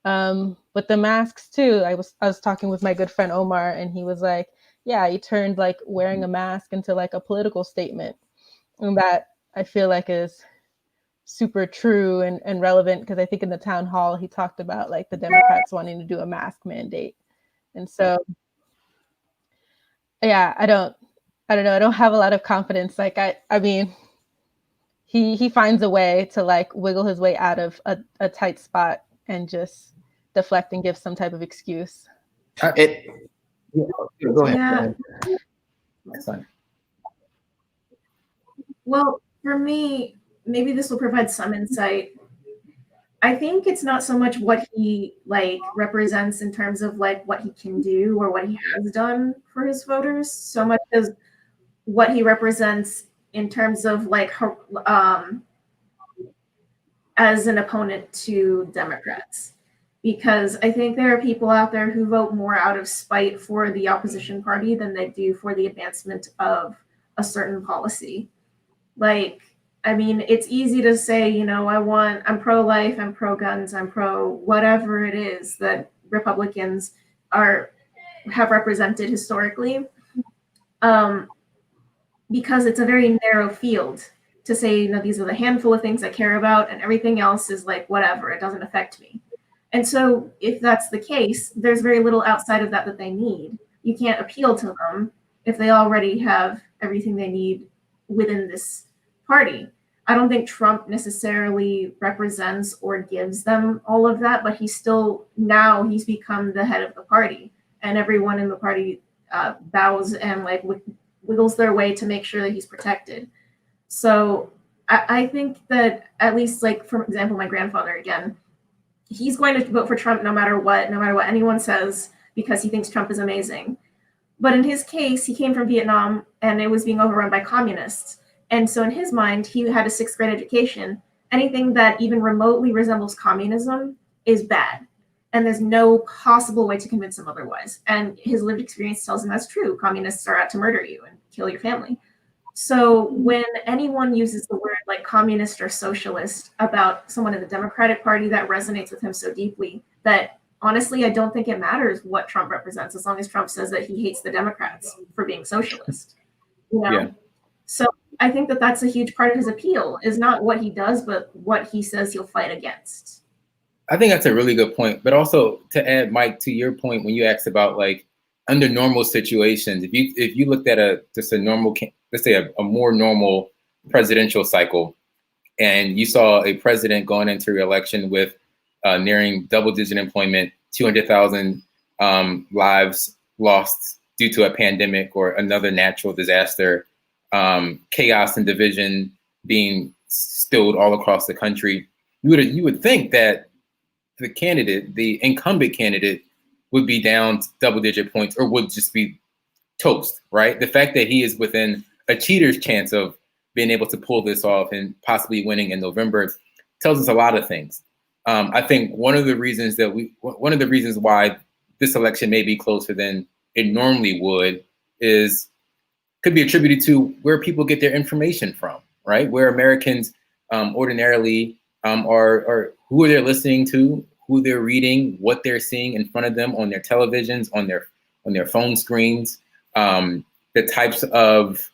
With the masks, too, I was talking with my good friend Omar, and he was like, yeah, he turned like wearing a mask into like a political statement. And that I feel like is super true and relevant, because I think in the town hall, he talked about like the Democrats wanting to do a mask mandate. And so, yeah, I don't know. I don't have a lot of confidence. Like, I mean, he finds a way to like wiggle his way out of a tight spot and just deflect and give some type of excuse. Go ahead. Yeah. Well, for me, maybe this will provide some insight. I think it's not so much what he like represents in terms of like what he can do or what he has done for his voters, so much as what he represents in terms of like as an opponent to Democrats. Because I think there are people out there who vote more out of spite for the opposition party than they do for the advancement of a certain policy. Like, I mean, it's easy to say, I'm pro-life, I'm pro-guns, I'm pro whatever it is that Republicans have represented historically, because it's a very narrow field to say, these are the handful of things I care about, and everything else is like, whatever, it doesn't affect me. And so if that's the case, there's very little outside of that they need. You can't appeal to them if they already have everything they need within this party. I don't think Trump necessarily represents or gives them all of that, but he's become the head of the party, and everyone in the party bows and like wiggles their way to make sure that he's protected. So I think that, at least like, for example, my grandfather, again, he's going to vote for Trump no matter what anyone says, because he thinks Trump is amazing. But in his case, he came from Vietnam and it was being overrun by communists. And so in his mind, he had a 6th grade education. Anything that even remotely resembles communism is bad. And there's no possible way to convince him otherwise. And his lived experience tells him that's true. Communists are out to murder you and kill your family. So when anyone uses the word like communist or socialist about someone in the Democratic Party, that resonates with him so deeply that honestly, I don't think it matters what Trump represents, as long as Trump says that he hates the Democrats for being socialist. Yeah. So I think that that's a huge part of his appeal, is not what he does, but what he says he'll fight against. I think that's a really good point. But also to add, Mike, to your point, when you asked about like under normal situations, if you looked at just a normal, let's say a more normal presidential cycle, and you saw a president going into re-election with nearing double-digit employment, 200,000 lives lost due to a pandemic or another natural disaster, chaos and division being stilled all across the country, you would think that the incumbent candidate would be down double-digit points or would just be toast, right? The fact that he is within a cheater's chance of being able to pull this off and possibly winning in November tells us a lot of things. I think one of the reasons why this election may be closer than it normally would could be attributed to where people get their information from, right? Where Americans ordinarily are who they're listening to, who they're reading, what they're seeing in front of them on their televisions, on their phone screens. the types of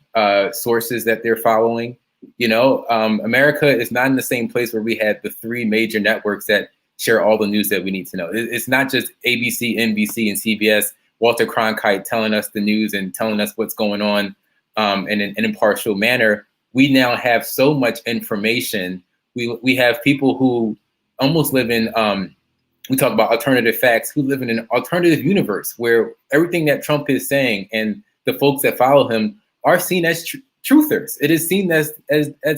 sources that they're following. America is not in the same place where we had the three major networks that share all the news that we need to know. It's not just ABC, NBC, and CBS, Walter Cronkite telling us the news and telling us what's going on in an impartial manner. We now have so much information. We have people who almost live in, we talk about alternative facts, who live in an alternative universe where everything that Trump is saying and the folks that follow him are seen as truthers. It is seen as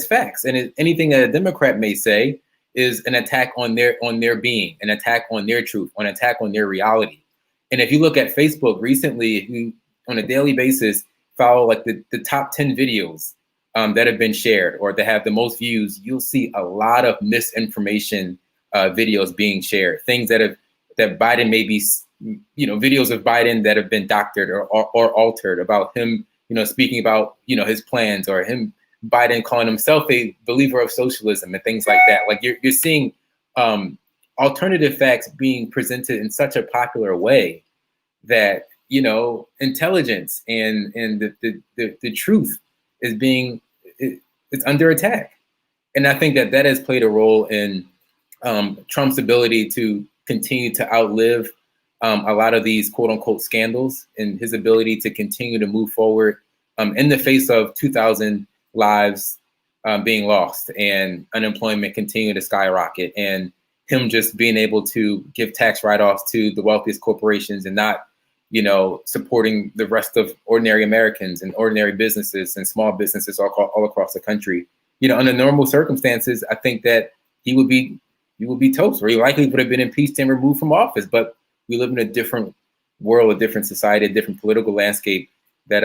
facts. And anything that a Democrat may say is an attack on their being, an attack on their truth, an attack on their reality. And if you look at Facebook recently, we, on a daily basis, follow like the top 10 videos that have been shared or that have the most views, you'll see a lot of misinformation videos being shared. Things that Biden may be, videos of Biden that have been doctored or altered about him, speaking about, his plans, or Biden calling himself a believer of socialism and things like that. Like you're seeing alternative facts being presented in such a popular way that, intelligence and the truth is it's under attack. And I think that has played a role in Trump's ability to continue to outlive a lot of these quote unquote scandals, and his ability to continue to move forward in the face of 2,000 lives being lost and unemployment continuing to skyrocket, and him just being able to give tax write-offs to the wealthiest corporations and not, supporting the rest of ordinary Americans and ordinary businesses and small businesses all across the country. Under normal circumstances, I think that he would be toast, or he likely would have been impeached and removed from office. But we live in a different world, a different society, a different political landscape that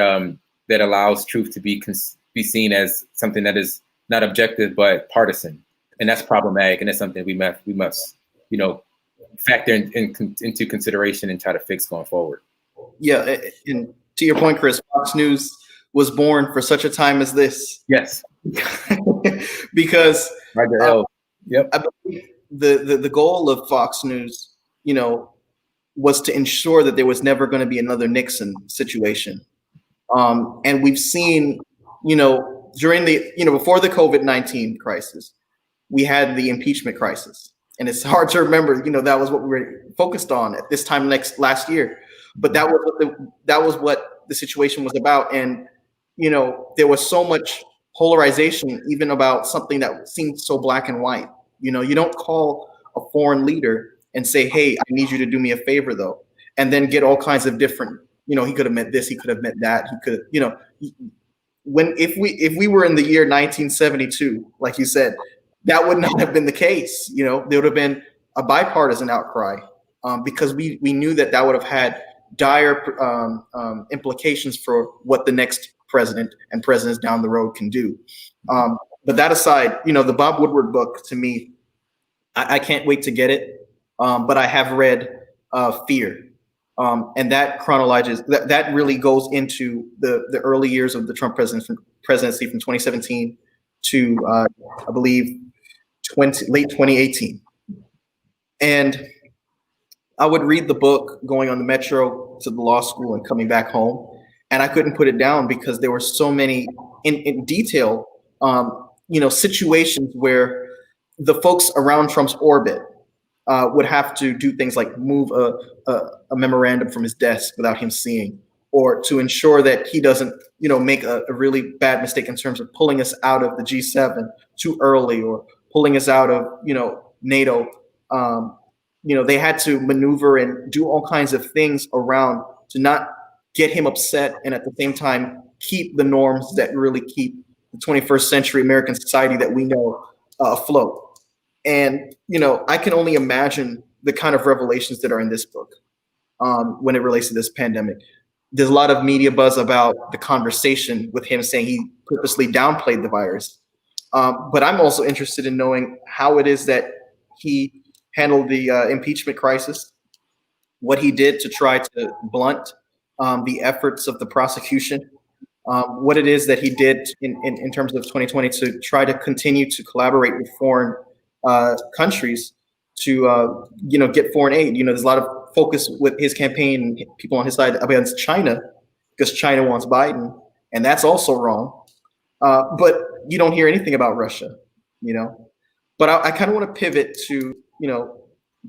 allows truth to be seen as something that is not objective but partisan, and that's problematic. And that's something we must factor into consideration and try to fix going forward. Yeah, and to your point, Chris, Fox News was born for such a time as this. Yes, because yep. I believe the goal of Fox News, was to ensure that there was never going to be another Nixon situation. And we've seen, during before the COVID-19 crisis, we had the impeachment crisis. And it's hard to remember, that was what we were focused on at this time last year. But that was what the situation was about. And, there was so much polarization, even about something that seemed so black and white. You don't call a foreign leader and say, hey, I need you to do me a favor, though, and then get all kinds of different, he could have meant this, he could have meant that, he could, if we were in the year 1972, like you said, that would not have been the case. There would have been a bipartisan outcry because we knew that would have had dire implications for what the next president and presidents down the road can do. But that aside, the Bob Woodward book, to me, I can't wait to get it. But I have read Fear. And that chronologizes, that really goes into the early years of the Trump presidency from 2017 to, I believe, late 2018. And I would read the book going on the metro to the law school and coming back home. And I couldn't put it down because there were so many in detail, situations where the folks around Trump's orbit would have to do things like move a memorandum from his desk without him seeing, or to ensure that he doesn't, make a really bad mistake in terms of pulling us out of the G7 too early, or pulling us out of, NATO. They had to maneuver and do all kinds of things around to not get him upset, and at the same time keep the norms that really keep the 21st century American society that we know afloat. And, I can only imagine the kind of revelations that are in this book when it relates to this pandemic. There's a lot of media buzz about the conversation with him saying he purposely downplayed the virus. But I'm also interested in knowing how it is that he handled the impeachment crisis, what he did to try to blunt the efforts of the prosecution, what it is that he did in terms of 2020 to try to continue to collaborate with foreign countries to get foreign aid. There's a lot of focus with his campaign and people on his side against China, because China wants Biden, and that's also wrong. But you don't hear anything about Russia, you know. But I kind of want to pivot to,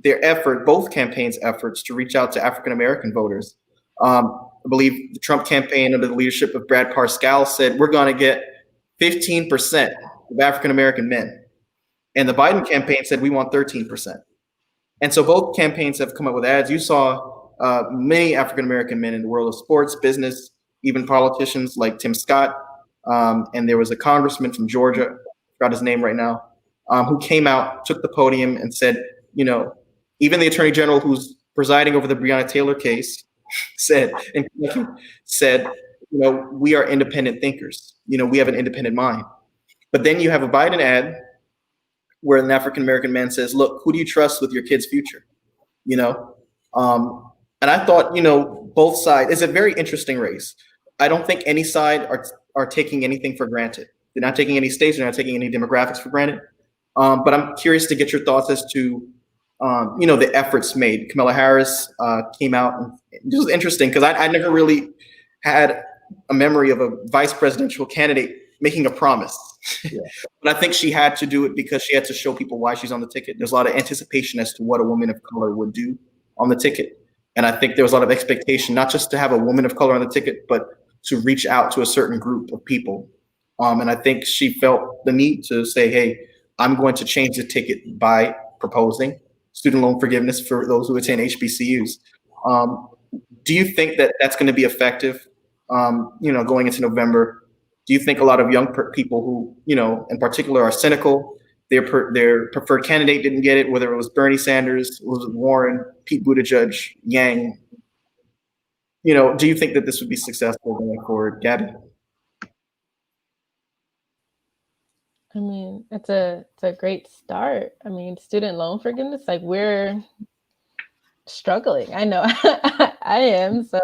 their effort, both campaigns' efforts to reach out to African American voters. I believe the Trump campaign under the leadership of Brad Parscale said we're going to get 15% of African American men. And the Biden campaign said we want 13%. And so both campaigns have come up with ads. You saw many African American men in the world of sports, business, even politicians like Tim Scott. And there was a congressman from Georgia, I forgot his name right now, who came out, took the podium and said, even the attorney general who's presiding over the Breonna Taylor case said, we are independent thinkers. We have an independent mind. But then you have a Biden ad where an African-American man says, look, who do you trust with your kid's future? And I thought, both sides, it's a very interesting race. I don't think any side are taking anything for granted. They're not taking any states, they're not taking any demographics for granted. But I'm curious to get your thoughts as to, the efforts made. Kamala Harris came out, and this was interesting because I never really had a memory of a vice presidential candidate making a promise. Yeah. But I think she had to do it because she had to show people why she's on the ticket. There's a lot of anticipation as to what a woman of color would do on the ticket. And I think there was a lot of expectation, not just to have a woman of color on the ticket, but to reach out to a certain group of people. And I think she felt the need to say, hey, I'm going to change the ticket by proposing student loan forgiveness for those who attend HBCUs. Do you think that that's going to be effective, going into November? Do you think a lot of young people who, in particular are cynical, their preferred candidate didn't get it, whether it was Bernie Sanders, Elizabeth Warren, Pete Buttigieg, Yang, do you think that this would be successful going forward, Gabby? I mean, it's a great start. I mean, student loan forgiveness, like we're struggling. I know I am. So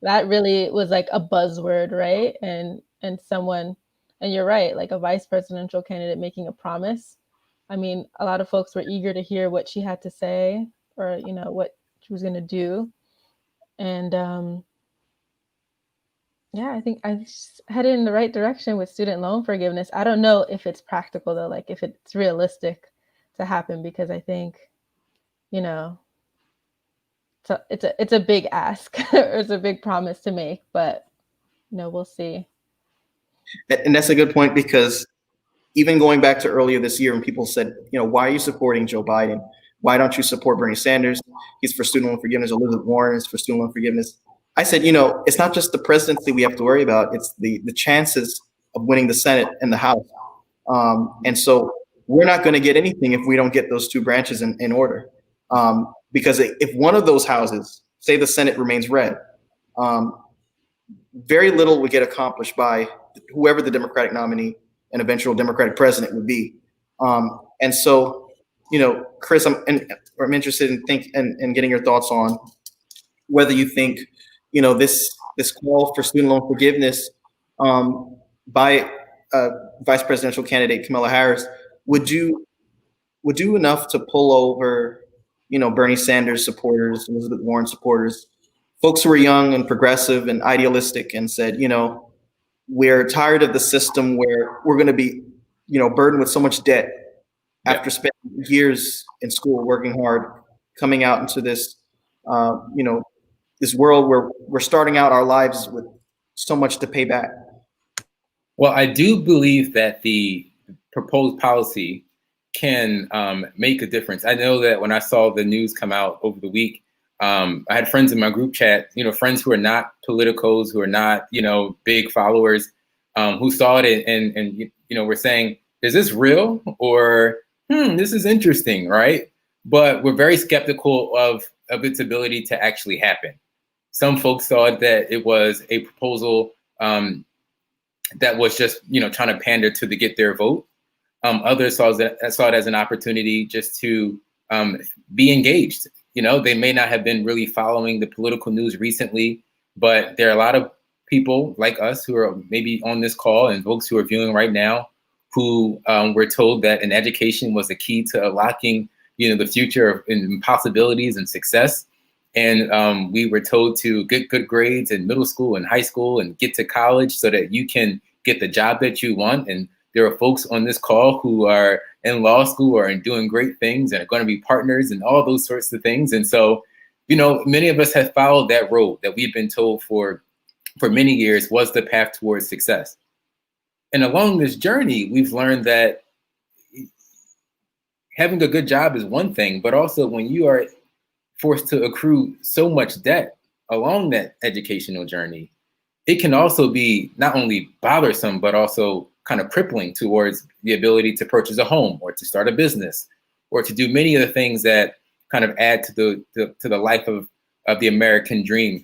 that really was like a buzzword, right? And someone, and you're right, like a vice presidential candidate making a promise. I mean, a lot of folks were eager to hear what she had to say or, what she was going to do. And I think I headed in the right direction with student loan forgiveness. I don't know if it's practical though, like if it's realistic to happen, because I think, so it's a big ask or it's a big promise to make, but we'll see. And that's a good point, because even going back to earlier this year when people said, why are you supporting Joe Biden? Why don't you support Bernie Sanders? He's for student loan forgiveness. Elizabeth Warren is for student loan forgiveness. I said, it's not just the presidency we have to worry about. It's the chances of winning the Senate and the House. And so we're not going to get anything if we don't get those two branches in order. Because if one of those houses, say the Senate remains red, very little would get accomplished by whoever the Democratic nominee and eventual Democratic president would be. And so, Chris, I'm interested in getting your thoughts on whether you think, this call for student loan forgiveness by vice presidential candidate Kamala Harris would do enough to pull over, Bernie Sanders supporters, Elizabeth Warren supporters, folks who are young and progressive and idealistic, and said, we're tired of the system where we're going to be, burdened with so much debt after spending years in school, working hard, coming out into this, this world where we're starting out our lives with so much to pay back. Well, I do believe that the proposed policy can make a difference. I know that when I saw the news come out over the week, I had friends in my group chat, friends who are not politicos, who are not, big followers, who saw it and were saying, is this real? Or, this is interesting, right? But we're very skeptical of its ability to actually happen. Some folks thought that it was a proposal that was just, trying to pander to get their vote. Others saw it as an opportunity just to be engaged. They may not have been really following the political news recently, but there are a lot of people like us who are maybe on this call and folks who are viewing right now who were told that an education was the key to unlocking, the future and possibilities and success. And we were told to get good grades in middle school and high school and get to college so that you can get the job that you want. And there are folks on this call who are in law school or doing great things and are going to be partners and all those sorts of things. And so, many of us have followed that road that we've been told for many years was the path towards success. And along this journey, we've learned that having a good job is one thing, but also when you are forced to accrue so much debt along that educational journey, it can also be not only bothersome, but also kind of crippling towards the ability to purchase a home or to start a business or to do many of the things that kind of add to the life of the American dream,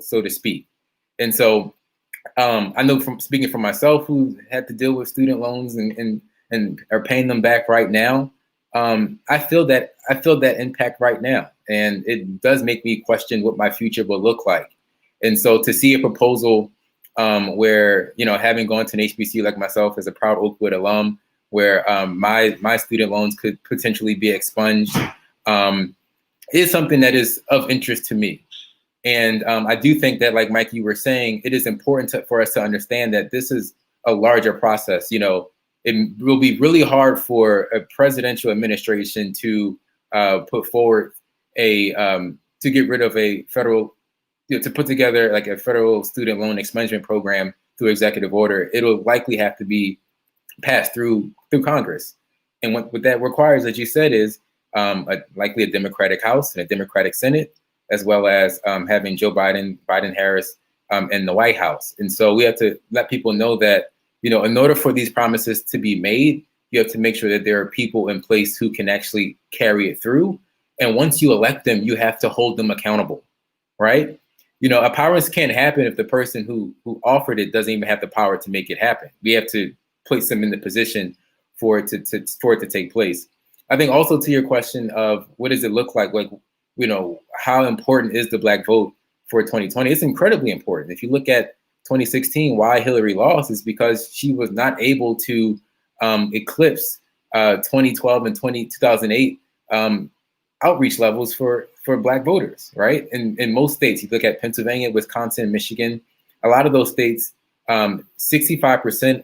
so to speak. And so I know from speaking for myself, who had to deal with student loans and are paying them back right now, I feel that impact right now, and it does make me question what my future will look like. And so to see a proposal where, having gone to an HBCU like myself as a proud Oakwood alum, where my student loans could potentially be expunged, is something that is of interest to me. And I do think that, like Mike, you were saying, it is important for us to understand that this is a larger process. It will be really hard for a presidential administration to put forward to get rid of a federal, to put together like a federal student loan expungement program through executive order. It'll likely have to be passed through Congress. And what that requires, as you said, is likely a Democratic House and a Democratic Senate, as well as having Joe Biden, Harris in the White House. And so we have to let people know that, in order for these promises to be made, you have to make sure that there are people in place who can actually carry it through. And once you elect them, you have to hold them accountable, right? Empowerment can't happen if the person who offered it doesn't even have the power to make it happen. We have to place them in the position for it to take place. I think also to your question of what does it look like, how important is the Black vote for 2020? It's incredibly important. If you look at 2016, why Hillary lost is because she was not able to eclipse 2012 and 2008 outreach levels for Black voters, right? In most states, you look at Pennsylvania, Wisconsin, Michigan, a lot of those states, 60 to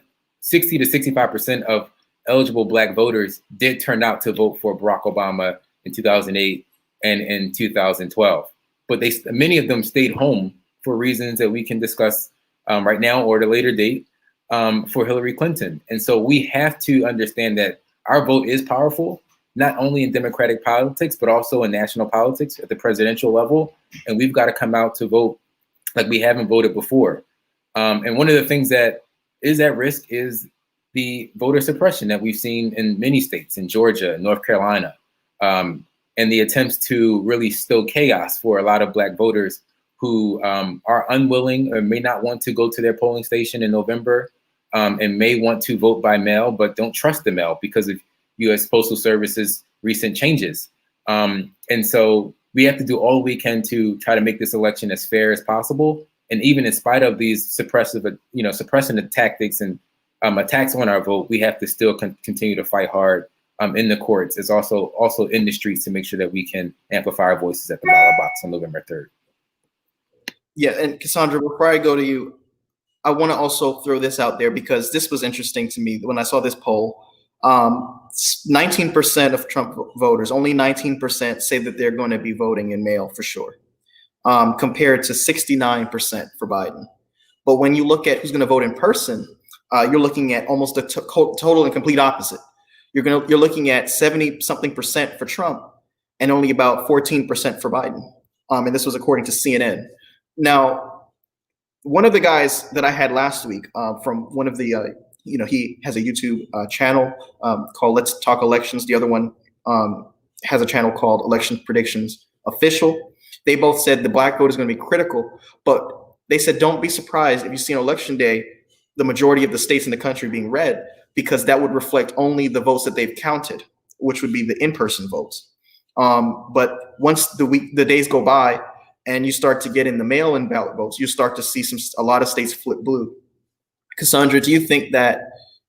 65% of eligible Black voters did turn out to vote for Barack Obama in 2008 and in 2012. But many of them stayed home for reasons that we can discuss right now or at a later date for Hillary Clinton. And so we have to understand that our vote is powerful, not only in democratic politics, but also in national politics at the presidential level. And we've got to come out to vote like we haven't voted before. And one of the things that is at risk is the voter suppression that we've seen in many states, in Georgia, North Carolina, and the attempts to really stoke chaos for a lot of Black voters who are unwilling or may not want to go to their polling station in November and may want to vote by mail, but don't trust the mail because of U.S. Postal Service's recent changes. And so we have to do all we can to try to make this election as fair as possible. And even in spite of these suppressive tactics and attacks on our vote, we have to still continue to fight hard in the courts. It's also in the streets to make sure that we can amplify our voices at the ballot box on November 3rd. Yeah, and Cassandra, before I go to you, I want to also throw this out there because this was interesting to me when I saw this poll. 19% of Trump voters, only 19% say that they're going to be voting in mail for sure, compared to 69% for Biden. But when you look at who's going to vote in person, you're looking at almost a total and complete opposite. You're looking at 70-something% for Trump and only about 14% for Biden. And this was according to CNN. Now, one of the guys that I had last week from one of the, he has a YouTube channel called Let's Talk Elections. The other one has a channel called Election Predictions Official. They both said the Black vote is going to be critical, but they said don't be surprised if you see on Election Day the majority of the states in the country being red, because that would reflect only the votes that they've counted, which would be the in-person votes. But once the days go by and you start to get in the mail-in ballot votes, you start to see a lot of states flip blue. Cassandra, do you think that,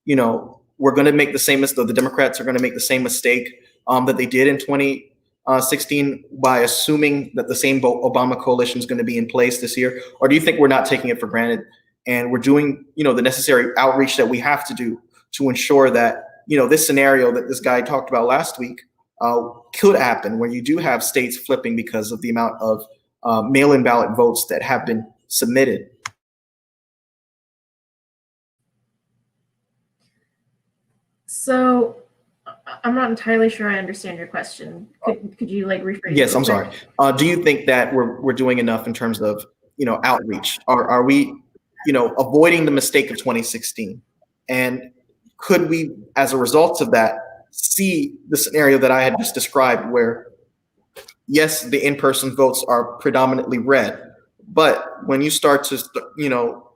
we're going to make the Democrats are going to make the same mistake that they did in 2016 by assuming that the same Obama coalition is going to be in place this year? Or do you think we're not taking it for granted and we're doing, the necessary outreach that we have to do to ensure that, this scenario that this guy talked about last week could happen, where you do have states flipping because of the amount of mail-in ballot votes that have been submitted? So I'm not entirely sure I understand your question. Could you rephrase? Yes, I'm sorry. Do you think that we're doing enough in terms of, outreach? Are we, avoiding the mistake of 2016? And could we, as a result of that, see the scenario that I had just described where, yes, the in-person votes are predominantly red, but when you start to,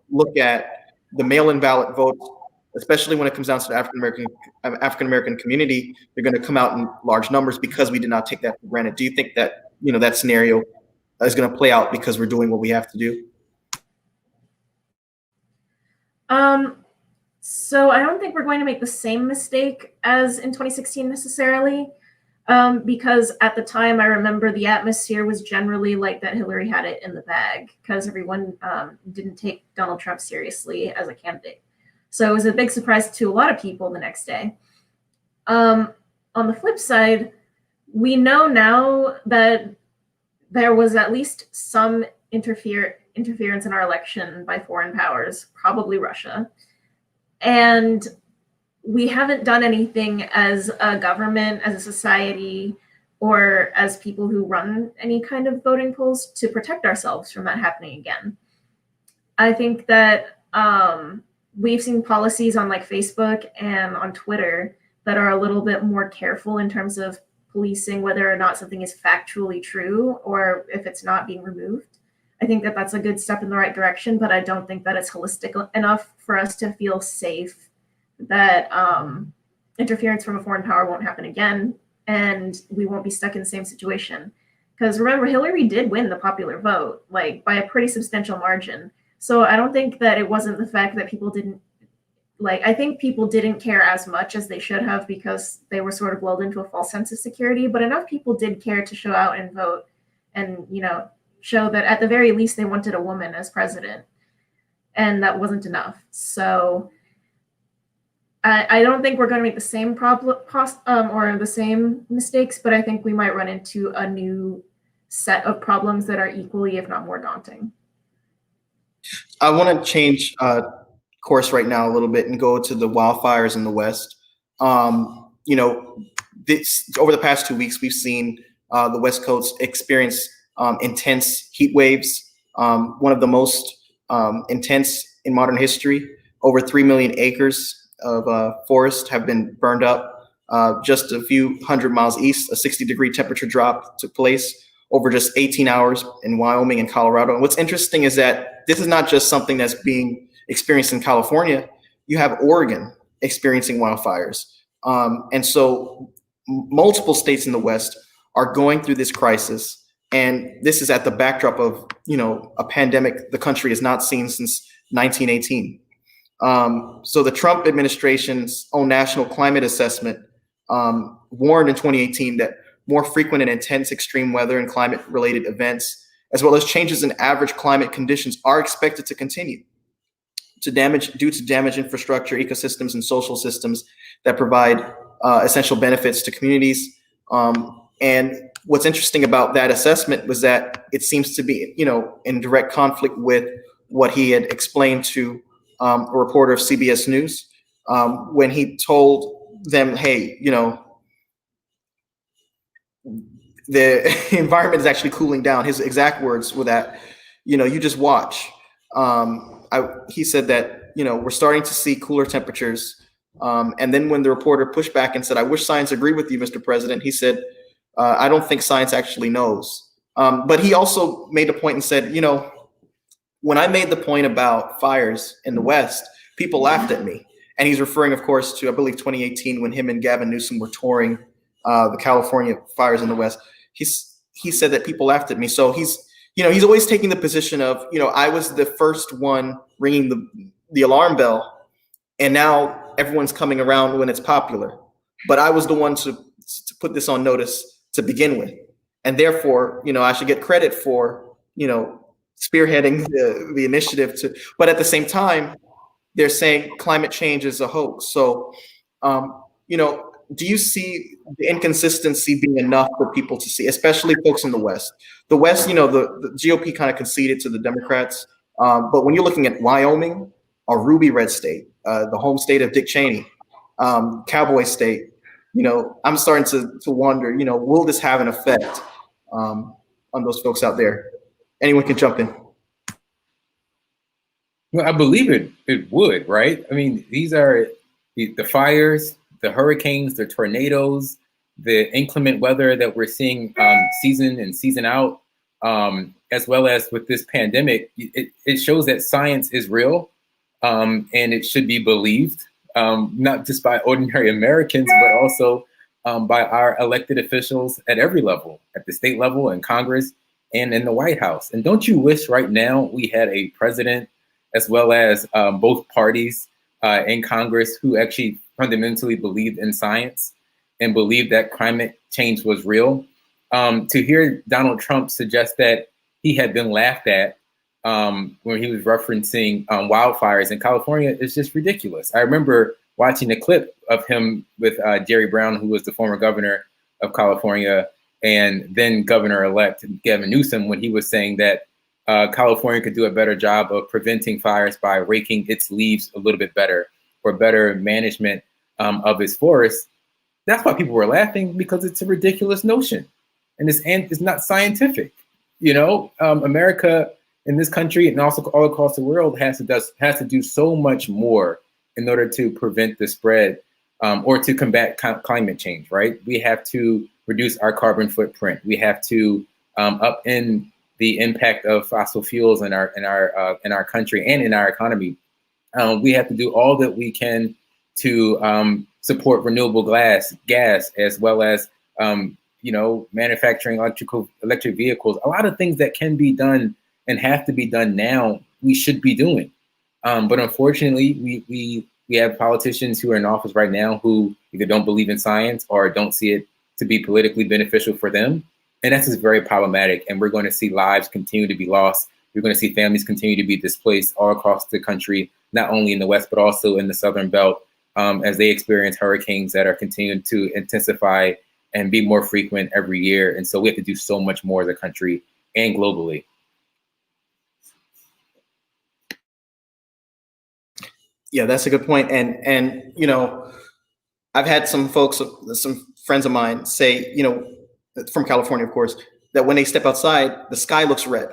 look at the mail-in ballot votes, especially when it comes down to the African American community, they're going to come out in large numbers because we did not take that for granted. Do you think that, that scenario is going to play out because we're doing what we have to do? So I don't think we're going to make the same mistake as in 2016 necessarily, because at the time I remember the atmosphere was generally like that Hillary had it in the bag because everyone didn't take Donald Trump seriously as a candidate. So it was a big surprise to a lot of people the next day. On the flip side, we know now that there was at least some interference in our election by foreign powers, probably Russia. And we haven't done anything as a government, as a society, or as people who run any kind of voting polls to protect ourselves from that happening again. I think that we've seen policies on Facebook and on Twitter that are a little bit more careful in terms of policing whether or not something is factually true or if it's not being removed. I think that that's a good step in the right direction, but I don't think that it's holistic enough for us to feel safe that interference from a foreign power won't happen again and we won't be stuck in the same situation. Because remember, Hillary did win the popular vote, by a pretty substantial margin. So I don't think that it wasn't the fact that people didn't, I think people didn't care as much as they should have because they were sort of lulled into a false sense of security, but enough people did care to show out and vote and, show that at the very least they wanted a woman as president. And that wasn't enough. So I don't think we're going to make the same problem or the same mistakes, but I think we might run into a new set of problems that are equally, if not more daunting. I want to change course right now a little bit and go to the wildfires in the West. Over the past 2 weeks, we've seen the West Coast experience intense heat waves, one of the most intense in modern history. Over 3 million acres of forest have been burned up. Just a few hundred miles east, a 60-degree temperature drop took place over just 18 hours in Wyoming and Colorado. And what's interesting is that this is not just something that's being experienced in California. You have Oregon experiencing wildfires. And so multiple states in the West are going through this crisis. And this is at the backdrop of, a pandemic the country has not seen since 1918. So the Trump administration's own national climate assessment warned in 2018 that more frequent and intense extreme weather and climate-related events, as well as changes in average climate conditions, are expected to continue due to damaged infrastructure, ecosystems, and social systems that provide essential benefits to communities. And what's interesting about that assessment was that it seems to be, in direct conflict with what he had explained to a reporter of CBS News when he told them, hey, the environment is actually cooling down. His exact words were that, you just watch. He said that, we're starting to see cooler temperatures. And then when the reporter pushed back and said, I wish science agreed with you, Mr. President, he said, I don't think science actually knows. But he also made a point and said, when I made the point about fires in the West, people laughed at me. And he's referring, of course, to, I believe, 2018 when him and Gavin Newsom were touring the California fires in the West. He said that people laughed at me. So he's always taking the position of, I was the first one ringing the alarm bell, and now everyone's coming around when it's popular. But I was the one to put this on notice to begin with. And therefore, I should get credit for, spearheading the initiative but at the same time, they're saying climate change is a hoax. So, do you see the inconsistency being enough for people to see, especially folks in the West? The West, the GOP kind of conceded to the Democrats. But when you're looking at Wyoming, a ruby red state, the home state of Dick Cheney, cowboy state, I'm starting to wonder, will this have an effect on those folks out there? Anyone can jump in. Well, I believe it would, right? I mean, these are the fires, the hurricanes, the tornadoes, the inclement weather that we're seeing season in, season out, as well as with this pandemic. It shows that science is real, and it should be believed, not just by ordinary Americans, but also by our elected officials at every level, at the state level, in Congress, and in the White House. And don't you wish right now we had a president, as well as both parties in Congress, who actually fundamentally believed in science and believed that climate change was real? To hear Donald Trump suggest that he had been laughed at when he was referencing wildfires in California is just ridiculous. I remember watching a clip of him with Jerry Brown, who was the former governor of California, and then governor-elect Gavin Newsom, when he was saying that California could do a better job of preventing fires by raking its leaves a little bit better, or better management of its forests. That's why people were laughing, because it's a ridiculous notion, and it's not scientific. America, in this country and also all across the world, has to do so much more in order to prevent the spread or to combat climate change. Right? We have to reduce our carbon footprint. We have to upend the impact of fossil fuels in our country and in our economy. We have to do all that we can to support renewable gas, as well as manufacturing electric vehicles. A lot of things that can be done and have to be done now, we should be doing. But unfortunately, we have politicians who are in office right now who either don't believe in science or don't see it to be politically beneficial for them. And that's just very problematic. And we're going to see lives continue to be lost. We're going to see families continue to be displaced all across the country, not only in the West, but also in the Southern Belt, as they experience hurricanes that are continuing to intensify and be more frequent every year. And so we have to do so much more as a country and globally. Yeah, that's a good point. And I've had some folks, some friends of mine say, from California, of course, that when they step outside, the sky looks red,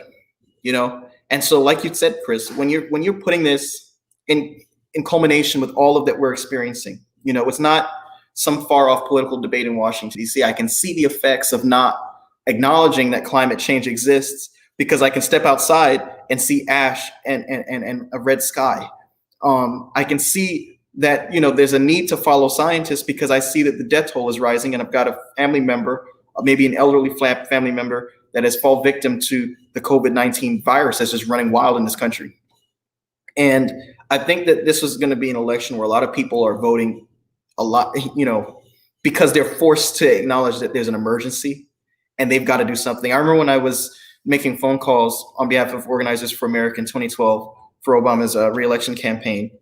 And so, like you said, Chris, when you're putting this in culmination with all of that we're experiencing, it's not some far off political debate in Washington, D.C. I can see the effects of not acknowledging that climate change exists, because I can step outside and see ash and a red sky. I can see that, there's a need to follow scientists, because I see that the death toll is rising, and I've got a family member, maybe an elderly family member, that has fallen victim to the COVID-19 virus that's just running wild in this country. And I think that this is going to be an election where a lot of people are voting a lot, because they're forced to acknowledge that there's an emergency and they've got to do something. I remember when I was making phone calls on behalf of Organizers for America in 2012 for Obama's re-election campaign.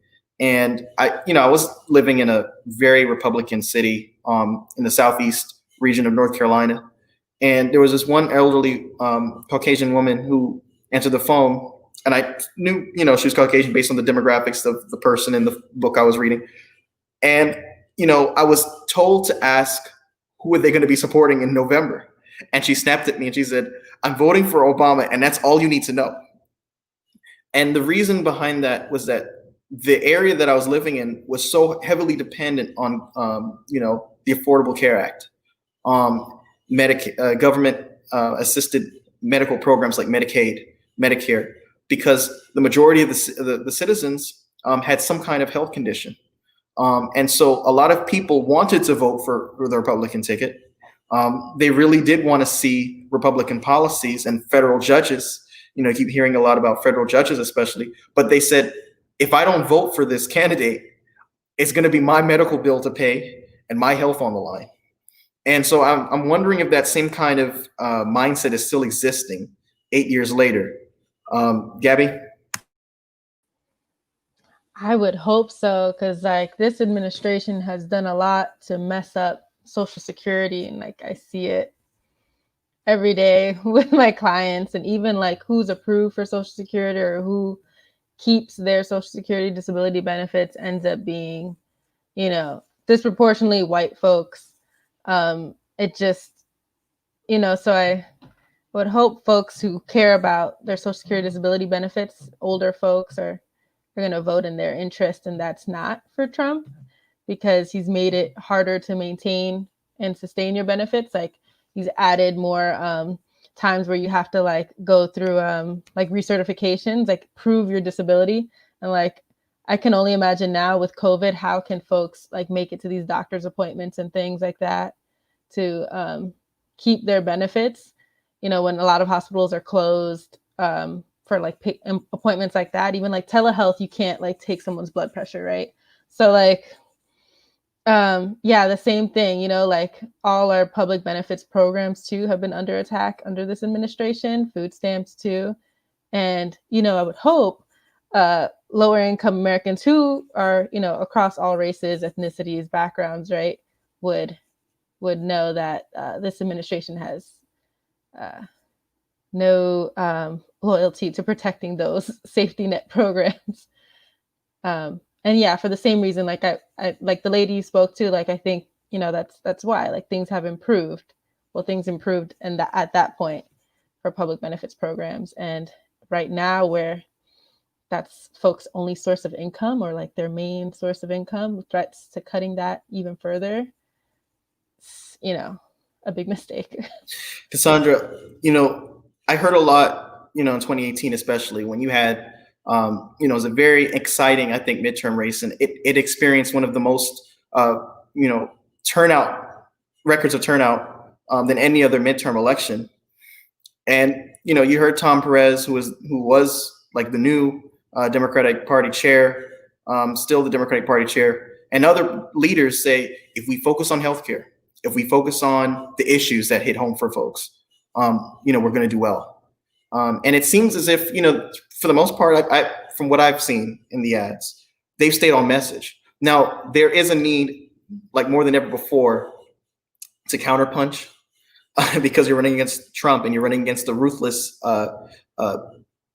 And I was living in a very Republican city in the southeast region of North Carolina. And there was this one elderly Caucasian woman who answered the phone. And I knew, she was Caucasian based on the demographics of the person in the book I was reading. And, I was told to ask, who are they going to be supporting in November? And she snapped at me and she said, I'm voting for Obama, and that's all you need to know. And the reason behind that was that the area that I was living in was so heavily dependent on, the Affordable Care Act, government assisted medical programs like Medicaid, Medicare, because the majority of the citizens had some kind of health condition. And so a lot of people wanted to vote for the Republican ticket. They really did want to see Republican policies and federal judges. I keep hearing a lot about federal judges, especially, but they said, if I don't vote for this candidate, it's going to be my medical bill to pay and my health on the line. And so I'm wondering if that same kind of mindset is still existing 8 years later. Gabby? I would hope so, because like this administration has done a lot to mess up Social Security, and like I see it every day with my clients, and even like who's approved for Social Security or who keeps their Social Security disability benefits ends up being, you know, disproportionately white folks. It just, you know, so I would hope folks who care about their Social Security disability benefits, older folks, are going to vote in their interest, and that's not for Trump, because he's made it harder to maintain and sustain your benefits. Like he's added more times where you have to like go through like recertifications, like prove your disability. And like I can only imagine now with COVID, how can folks like make it to these doctor's appointments and things like that to keep their benefits, you know, when a lot of hospitals are closed for like appointments like that. Even like telehealth, you can't like take someone's blood pressure, right? So like yeah, the same thing, you know, like all our public benefits programs too have been under attack under this administration, food stamps too. And, you know, I would hope lower income Americans who are, you know, across all races, ethnicities, backgrounds, right, would know that this administration has no loyalty to protecting those safety net programs. And yeah, for the same reason, like I like the lady you spoke to, like I think, you know, that's why like things have improved. Well, things improved and at that point for public benefits programs. And right now, where that's folks' only source of income or like their main source of income, threats to cutting that even further, you know, a big mistake. Cassandra, you know, I heard a lot, you know, in 2018, especially when you had, you know, it was a very exciting, I think, midterm race, and it experienced one of the most, you know, records of turnout than any other midterm election. And, you know, you heard Tom Perez, who was like the new Democratic Party chair, still the Democratic Party chair, and other leaders say, if we focus on healthcare, if we focus on the issues that hit home for folks, you know, we're going to do well. And it seems as if, you know, for the most part, from what I've seen in the ads, they've stayed on message. Now, there is a need, like more than ever before, to counterpunch because you're running against Trump and you're running against the ruthless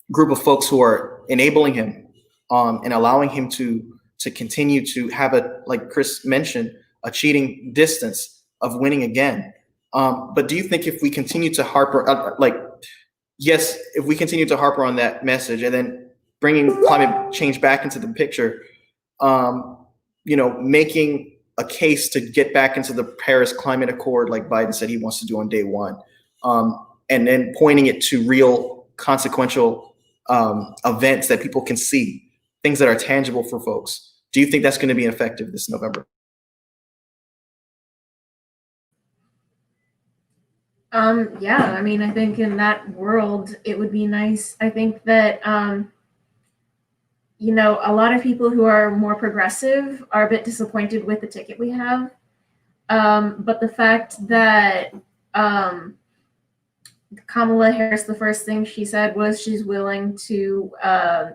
group of folks who are enabling him and allowing him to continue to have like Chris mentioned, a cheating distance of winning again. But do you think if we continue to if we continue to harper on that message and then bringing climate change back into the picture, you know, making a case to get back into the Paris Climate Accord, like Biden said he wants to do on day one, and then pointing it to real consequential events that people can see, things that are tangible for folks. Do you think that's going to be effective this November? Yeah, I mean, I think in that world, it would be nice. I think that, you know, a lot of people who are more progressive are a bit disappointed with the ticket we have. But the fact that Kamala Harris, the first thing she said was she's willing to,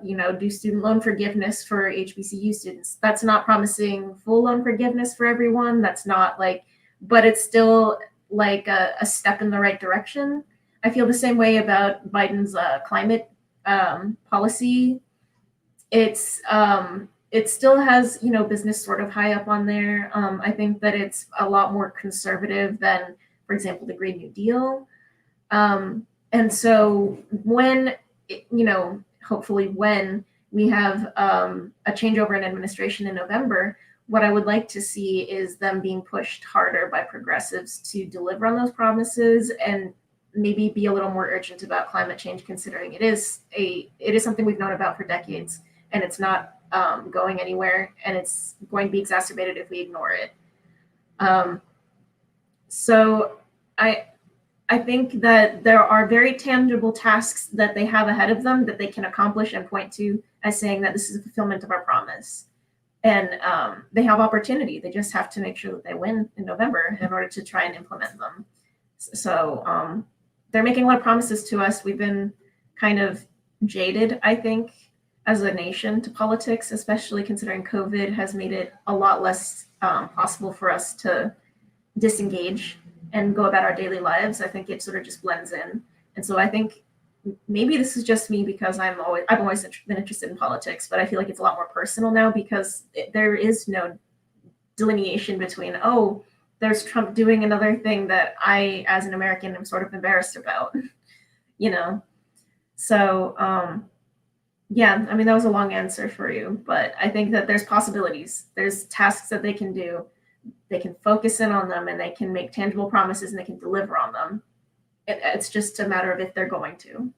you know, do student loan forgiveness for HBCU students. That's not promising full loan forgiveness for everyone. That's not like, but it's still like a step in the right direction. I feel the same way about Biden's climate policy. It still has, you know, business sort of high up on there. I think that it's a lot more conservative than, for example, the Green New Deal. And so when, you know, hopefully when we have a changeover in administration in November, what I would like to see is them being pushed harder by progressives to deliver on those promises and maybe be a little more urgent about climate change, considering it is something we've known about for decades, and it's not going anywhere, and it's going to be exacerbated if we ignore it. So I think that there are very tangible tasks that they have ahead of them that they can accomplish and point to as saying that this is a fulfillment of our promise. And they have opportunity. They just have to make sure that they win in November in order to try and implement them. So they're making a lot of promises to us. We've been kind of jaded, I think, as a nation to politics, especially considering COVID has made it a lot less possible for us to disengage and go about our daily lives. I think it sort of just blends in. And so I think maybe this is just me because I've always been interested in politics, but I feel like it's a lot more personal now because there is no delineation between, oh, there's Trump doing another thing that I, as an American, am sort of embarrassed about, you know? So, yeah, I mean, that was a long answer for you, but I think that there's possibilities. There's tasks that they can do. They can focus in on them and they can make tangible promises and they can deliver on them. It's just a matter of if they're going to.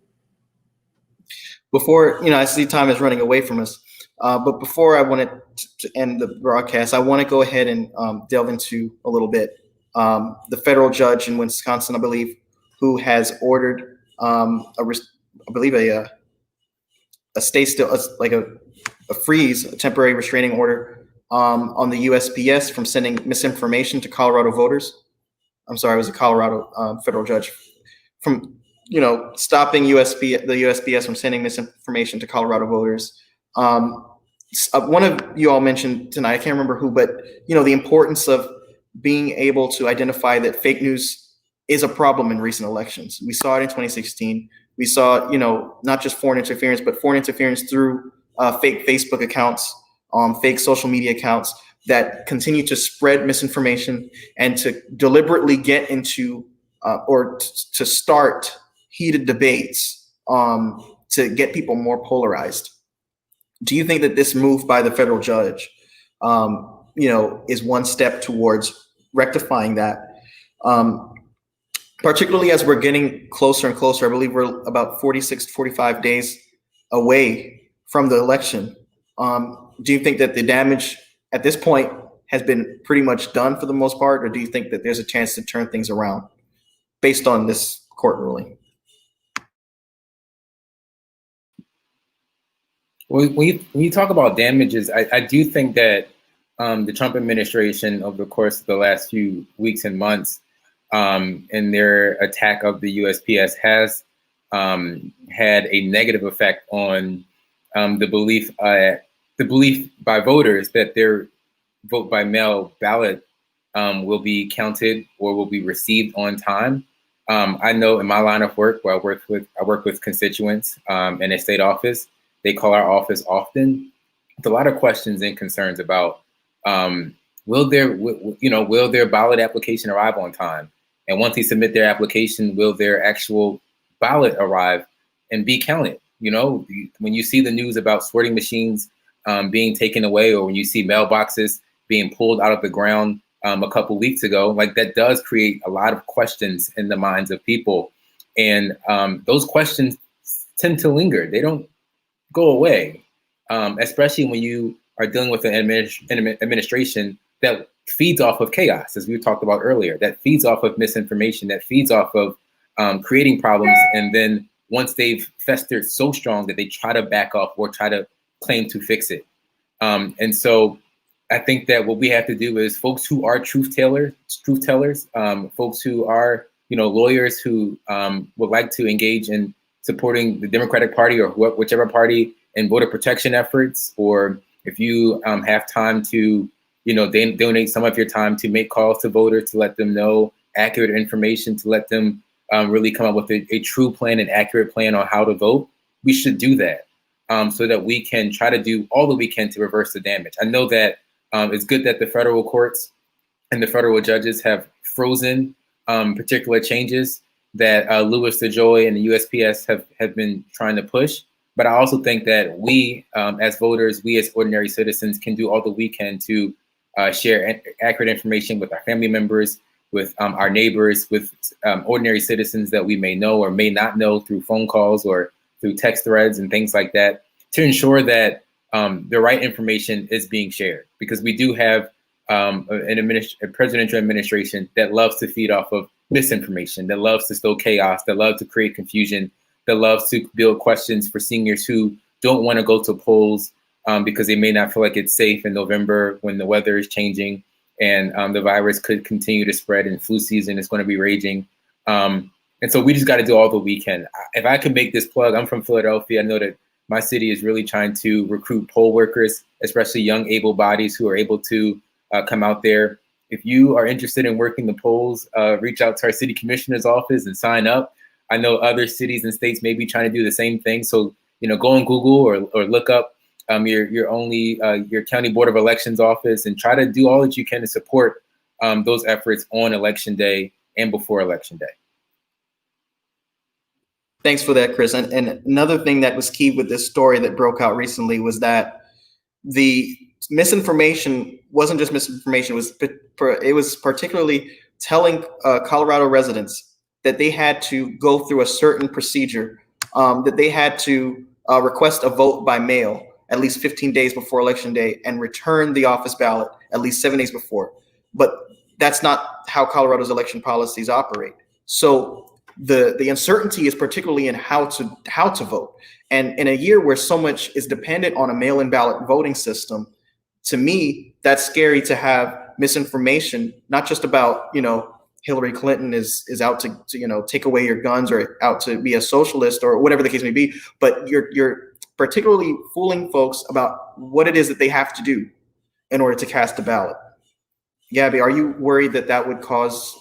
Before, I see time is running away from us, but before I wanted to end the broadcast, I want to go ahead and delve into a little bit. The federal judge in Wisconsin, I believe, who has ordered, a stay still, like a freeze, a temporary restraining order on the USPS from sending misinformation to Colorado voters. I'm sorry, it was a Colorado federal judge from, stopping the USPS from sending misinformation to Colorado voters. One of you all mentioned tonight, I can't remember who, but, the importance of being able to identify that fake news is a problem in recent elections. We saw it in 2016. We saw, not just foreign interference, but foreign interference through fake Facebook accounts, fake social media accounts that continue to spread misinformation and to deliberately get into to start heated debates to get people more polarized. Do you think that this move by the federal judge, is one step towards rectifying that? Particularly as we're getting closer and closer, I believe we're about 46 to 45 days away from the election. Do you think that the damage at this point has been pretty much done for the most part, or do you think that there's a chance to turn things around based on this court ruling? Well, when you talk about damages, I do think that the Trump administration over the course of the last few weeks and months in their attack of the USPS has had a negative effect on the belief by voters that their vote by mail ballot will be counted or will be received on time. I know in my line of work, where I work with constituents in a state office. They call our office often with a lot of questions and concerns about will their ballot application arrive on time? And once they submit their application, will their actual ballot arrive and be counted? When you see the news about sorting machines being taken away, or when you see mailboxes being pulled out of the ground a couple weeks ago, like that does create a lot of questions in the minds of people. And those questions tend to linger. They don't go away, especially when you are dealing with an administration that feeds off of chaos, as we talked about earlier, that feeds off of misinformation, that feeds off of creating problems. And then once they've festered so strong that they try to back off or try to claim to fix it. And so I think that what we have to do is folks who are truth tellers, folks who are, lawyers who would like to engage in supporting the Democratic Party or whichever party in voter protection efforts, or if you have time to, donate some of your time to make calls to voters, to let them know accurate information, to let them really come up with a true plan, an accurate plan on how to vote, we should do that so that we can try to do all that we can to reverse the damage. I know that it's good that the federal courts and the federal judges have frozen particular changes that Louis DeJoy and the USPS have been trying to push. But I also think that we, as voters, we as ordinary citizens can do all that we can to share accurate information with our family members, with our neighbors, with ordinary citizens that we may know or may not know through phone calls or through text threads and things like that, to ensure that the right information is being shared. Because we do have a presidential administration that loves to feed off of misinformation, that loves to stoke chaos, that loves to create confusion, that loves to build questions for seniors who don't want to go to polls because they may not feel like it's safe in November when the weather is changing and the virus could continue to spread and flu season is going to be raging. And so we just got to do all that we can. If I could make this plug, I'm from Philadelphia. I know that my city is really trying to recruit poll workers, especially young able bodies who are able to come out there. If you are interested in working the polls, reach out to our city commissioner's office and sign up. I know other cities and states may be trying to do the same thing. So, go on Google or look up your county board of elections office and try to do all that you can to support those efforts on election day and before election day. Thanks for that, Chris. And another thing that was key with this story that broke out recently was that the misinformation wasn't just misinformation. It was particularly telling Colorado residents that they had to go through a certain procedure, that they had to request a vote by mail at least 15 days before election day and return the office ballot at least 7 days before. But that's not how Colorado's election policies operate. So the uncertainty is particularly in how to vote. And in a year where so much is dependent on a mail-in ballot voting system, to me, that's scary to have misinformation, not just about, Hillary Clinton is out to take away your guns or out to be a socialist or whatever the case may be, but you're particularly fooling folks about what it is that they have to do in order to cast a ballot. Gabby, are you worried that would cause,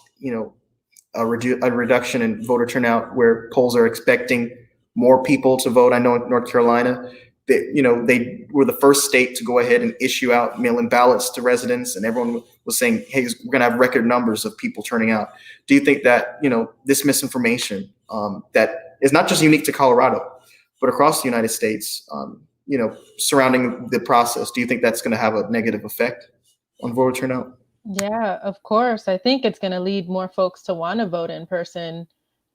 a reduction in voter turnout where polls are expecting more people to vote? I know in North Carolina, they were the first state to go ahead and issue out mail-in ballots to residents, and everyone was saying, hey, we're going to have record numbers of people turning out. Do you think that, this misinformation that is not just unique to Colorado, but across the United States, surrounding the process, do you think that's going to have a negative effect on voter turnout? Yeah, of course. I think it's going to lead more folks to want to vote in person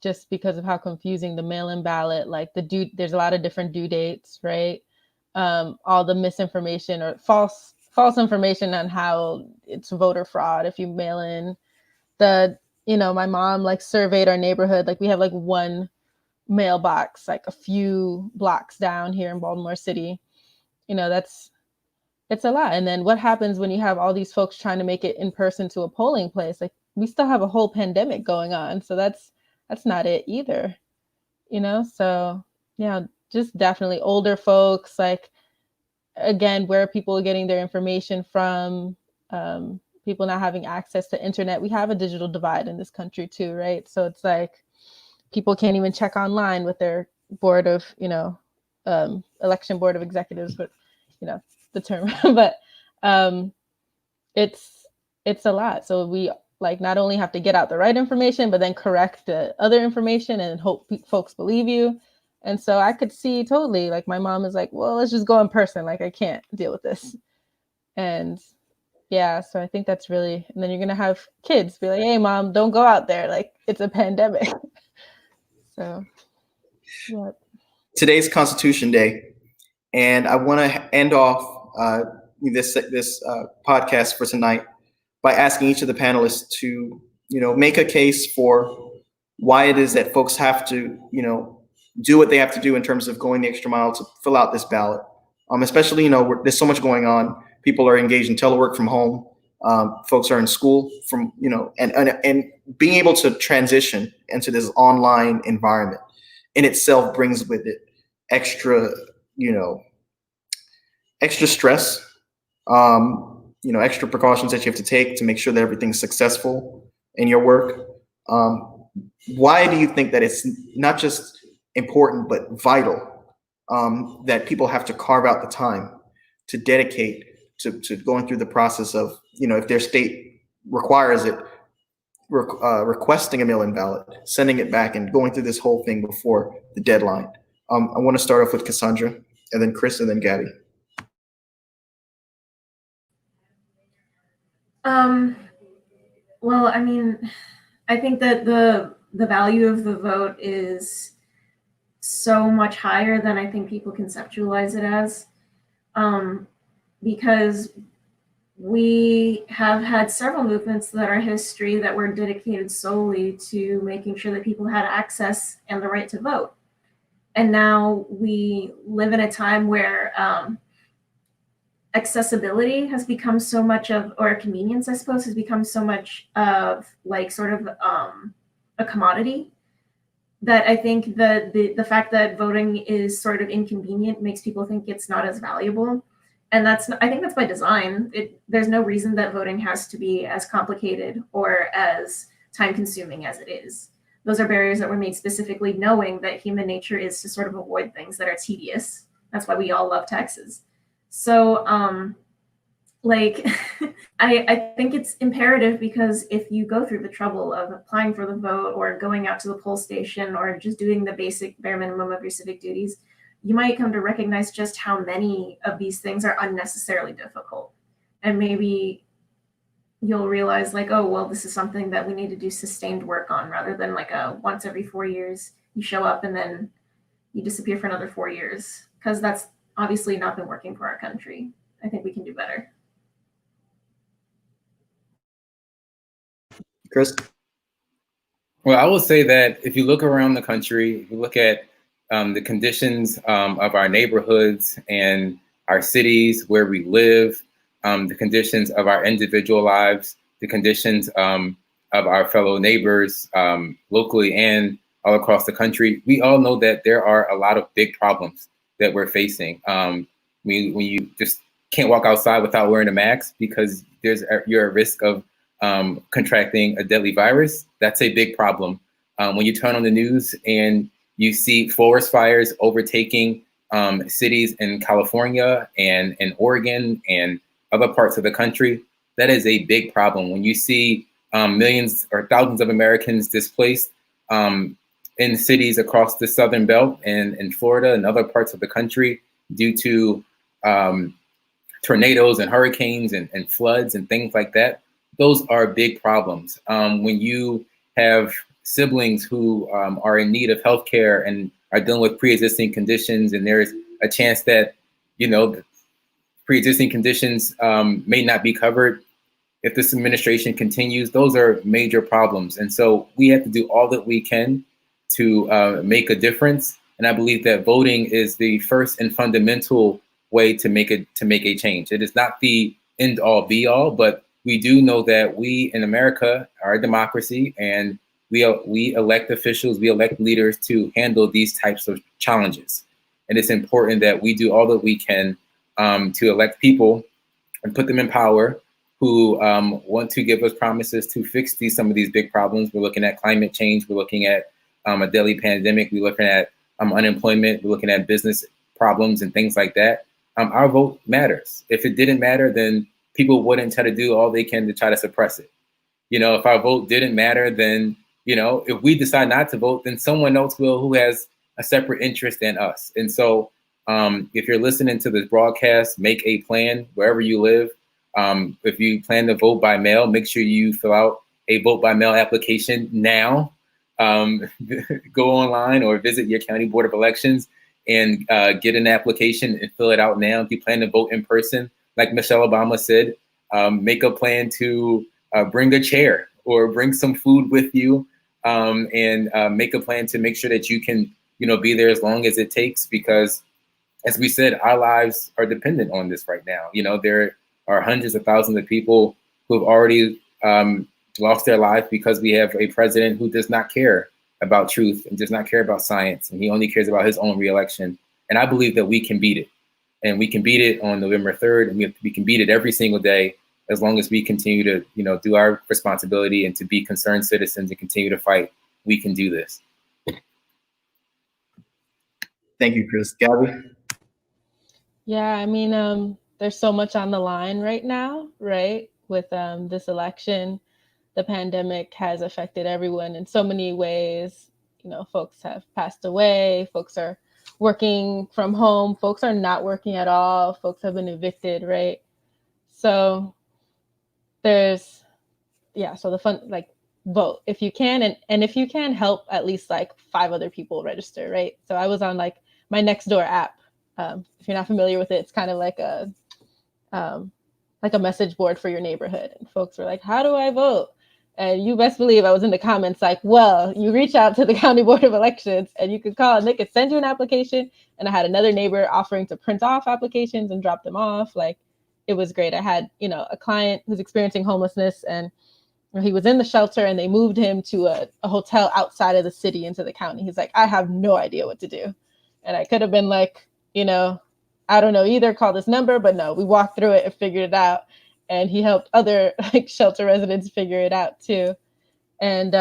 just because of how confusing the mail-in ballot, like there's a lot of different due dates, right? All the misinformation or false information on how it's voter fraud if you mail in. My mom surveyed our neighborhood. We have one mailbox, a few blocks down here in Baltimore City. It's a lot. And then what happens when you have all these folks trying to make it in person to a polling place? We still have a whole pandemic going on. So that's not it either, So yeah, just definitely older folks, again, where are people getting their information from? People not having access to internet. We have a digital divide in this country too, right? So it's people can't even check online with their board of, election board of executives, but the term, but it's a lot. So we not only have to get out the right information, but then correct the other information and hope folks believe you. And so I could see totally my mom is well, let's just go in person. I can't deal with this. And yeah, so I think that's really, and then you're going to have kids be hey, mom, don't go out there. It's a pandemic. So yeah. Today's Constitution Day, and I want to end off this podcast for tonight by asking each of the panelists to, make a case for why it is that folks have to, do what they have to do in terms of going the extra mile to fill out this ballot. Especially, there's so much going on. People are engaged in telework from home. Folks are in school from, and being able to transition into this online environment in itself brings with it extra stress, extra precautions that you have to take to make sure that everything's successful in your work. Why do you think that it's not just important, but vital that people have to carve out the time to dedicate to going through the process of, if their state requires it, requesting a mail-in ballot, sending it back, and going through this whole thing before the deadline? I want to start off with Cassandra, and then Chris, and then Gabby. Well, I think that the value of the vote is so much higher than I think people conceptualize it as, because we have had several movements that are history that were dedicated solely to making sure that people had access and the right to vote. And now we live in a time where accessibility has become so much of, or convenience, I suppose, has become so much of like sort of a commodity, that I think the fact that voting is sort of inconvenient makes people think it's not as valuable. And I think that's by design. There's no reason that voting has to be as complicated or as time consuming as it is. Those are barriers that were made specifically knowing that human nature is to sort of avoid things that are tedious. That's why we all love taxes. So like I think it's imperative, because if you go through the trouble of applying for the vote or going out to the poll station or just doing the basic bare minimum of your civic duties, you might come to recognize just how many of these things are unnecessarily difficult. And maybe you'll realize like, oh, well, this is something that we need to do sustained work on, rather than like a once every 4 years, you show up and then you disappear for another 4 years, because that's obviously not been working for our country. I think we can do better. Chris? Well, I will say that if you look around the country, if you look at the conditions of our neighborhoods and our cities where we live, the conditions of our individual lives, the conditions of our fellow neighbors locally and all across the country, we all know that there are a lot of big problems that we're facing. When you just can't walk outside without wearing a mask because you're at risk of contracting a deadly virus, that's a big problem. When you turn on the news and you see forest fires overtaking cities in California and in Oregon and other parts of the country, that is a big problem. When you see millions or thousands of Americans displaced in cities across the Southern Belt and in Florida and other parts of the country due to tornadoes and hurricanes and floods and things like that, those are big problems. When you have siblings who are in need of healthcare and are dealing with pre-existing conditions, and there's a chance that, pre-existing conditions may not be covered if this administration continues, those are major problems. And so we have to do all that we can to make a difference. And I believe that voting is the first and fundamental way to make a change. It is not the end all be all, but we do know that we in America are a democracy, and we elect officials, we elect leaders to handle these types of challenges. And it's important that we do all that we can to elect people and put them in power who want to give us promises to fix some of these big problems. We're looking at climate change. We're looking at a deadly pandemic. We're looking at unemployment. We're looking at business problems and things like that. Our vote matters. If it didn't matter, then people wouldn't try to do all they can to try to suppress it. If our vote didn't matter, then, if we decide not to vote, then someone else will who has a separate interest than us. And so if you're listening to this broadcast, make a plan wherever you live. If you plan to vote by mail, make sure you fill out a vote by mail application now. Go online or visit your county board of elections and get an application and fill it out now. If you plan to vote in person, like Michelle Obama said, make a plan to bring a chair or bring some food with you, and make a plan to make sure that you can, be there as long as it takes, because as we said, our lives are dependent on this right now. There are hundreds of thousands of people who have already lost their life because we have a president who does not care about truth and does not care about science, and he only cares about his own reelection. And I believe that we can beat it. And we can beat it on November 3rd, and we can beat it every single day as long as we continue to, do our responsibility and to be concerned citizens and continue to fight. We can do this. Thank you, Chris. Gabby? Yeah, I mean, there's so much on the line right now, right? With this election, the pandemic has affected everyone in so many ways. Folks have passed away, folks are working from home, folks are not working at all, folks have been evicted, right? So there's, so the fun, like, vote if you can, and if you can, help at least like 5 other people register, right? So I was on like my Nextdoor app. If you're not familiar with it, it's kind of like a message board for your neighborhood, and folks were like, how do I vote? And you best believe I was in the comments like, well, you reach out to the county board of elections and you could call and they could send you an application. And I had another neighbor offering to print off applications and drop them off. Like, it was great. I had, a client who's experiencing homelessness, and he was in the shelter and they moved him to a hotel outside of the city into the county. He's like, I have no idea what to do. And I could have been like, I don't know either, call this number, but no, we walked through it and figured it out. And he helped other shelter residents figure it out too. And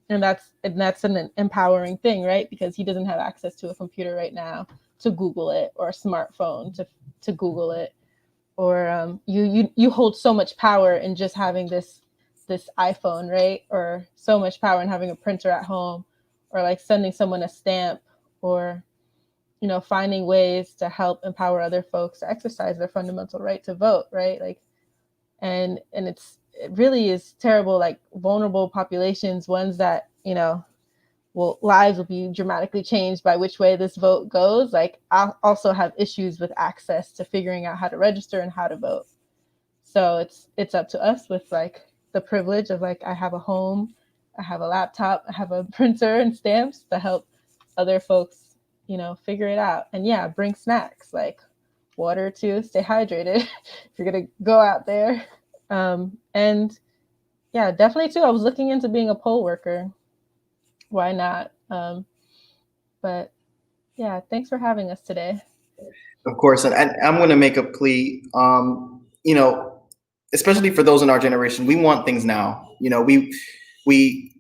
that's an empowering thing, right? Because he doesn't have access to a computer right now to Google it, or a smartphone to Google it. Or you hold so much power in just having this iPhone, right? Or so much power in having a printer at home, or like sending someone a stamp, or finding ways to help empower other folks to exercise their fundamental right to vote, right? Like, and it really is terrible, like vulnerable populations, ones that, lives will be dramatically changed by which way this vote goes. Like, I also have issues with access to figuring out how to register and how to vote. So it's up to us with like the privilege of like, I have a home, I have a laptop, I have a printer and stamps to help other folks, figure it out. And yeah, bring snacks, like water too, stay hydrated if you're gonna go out there. And yeah, definitely too, I was looking into being a poll worker. Why not? But yeah, thanks for having us today. Of course, and I'm going to make a plea. Especially for those in our generation, we want things now. We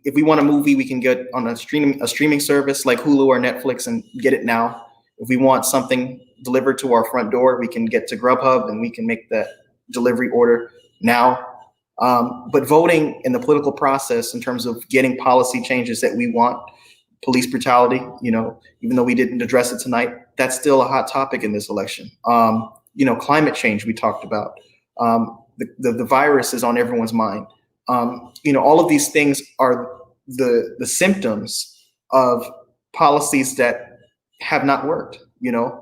if we want a movie, we can get on a streaming service like Hulu or Netflix and get it now. If we want something delivered to our front door, we can get to Grubhub and we can make that delivery order now. But voting in the political process in terms of getting policy changes that we want, police brutality, even though we didn't address it tonight, that's still a hot topic in this election. Climate change we talked about. The virus is on everyone's mind. All of these things are the symptoms of policies that have not worked. The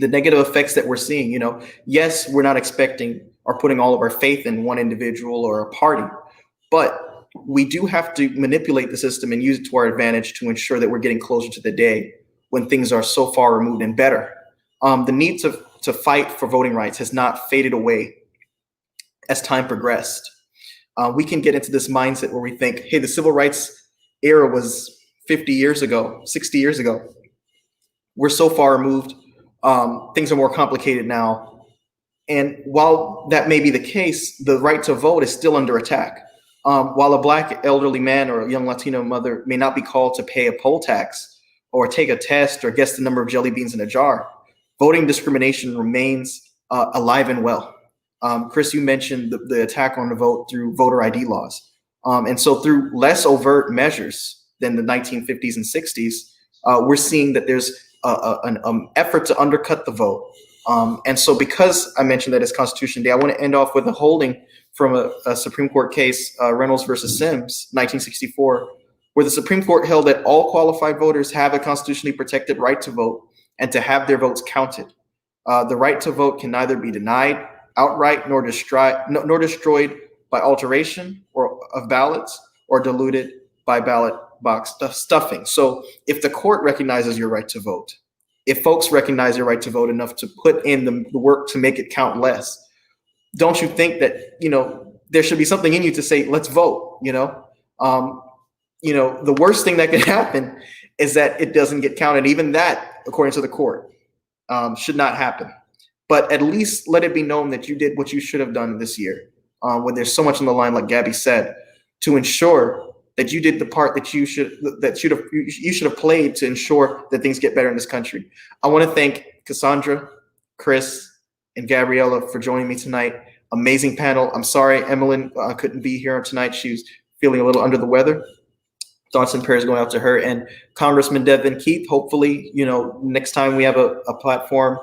negative effects that we're seeing. Yes, we're not expecting or putting all of our faith in one individual or a party, but we do have to manipulate the system and use it to our advantage to ensure that we're getting closer to the day when things are so far removed and better. The need to fight for voting rights has not faded away as time progressed. We can get into this mindset where we think, hey, the civil rights era was 50 years ago, 60 years ago. We're so far removed. Things are more complicated now. And while that may be the case, the right to vote is still under attack. While a Black elderly man or a young Latino mother may not be called to pay a poll tax or take a test or guess the number of jelly beans in a jar, voting discrimination remains alive and well. Chris, you mentioned the attack on the vote through voter ID laws. And so through less overt measures than the 1950s and 60s, we're seeing that there's an effort to undercut the vote. And so because I mentioned that it's Constitution Day, I want to end off with a holding from a Supreme Court case, Reynolds versus Sims, 1964, where the Supreme Court held that all qualified voters have a constitutionally protected right to vote and to have their votes counted. The right to vote can neither be denied outright nor destroyed by alteration of ballots or diluted by ballot box stuffing. So if the court recognizes your right to vote, if folks recognize your right to vote enough to put in the work to make it count less, don't you think that, there should be something in you to say, let's vote, the worst thing that could happen is that it doesn't get counted. Even that, according to the court, should not happen. But at least let it be known that you did what you should have done this year, when there's so much on the line, like Gabby said, to ensure that you did the part that you should have played to ensure that things get better in this country. I want to thank Cassandra, Chris, and Gabriela for joining me tonight. Amazing panel. I'm sorry Emmeline couldn't be here tonight. She was feeling a little under the weather. Thoughts and prayers going out to her. And Congressman Devin Keith, hopefully, next time we have a platform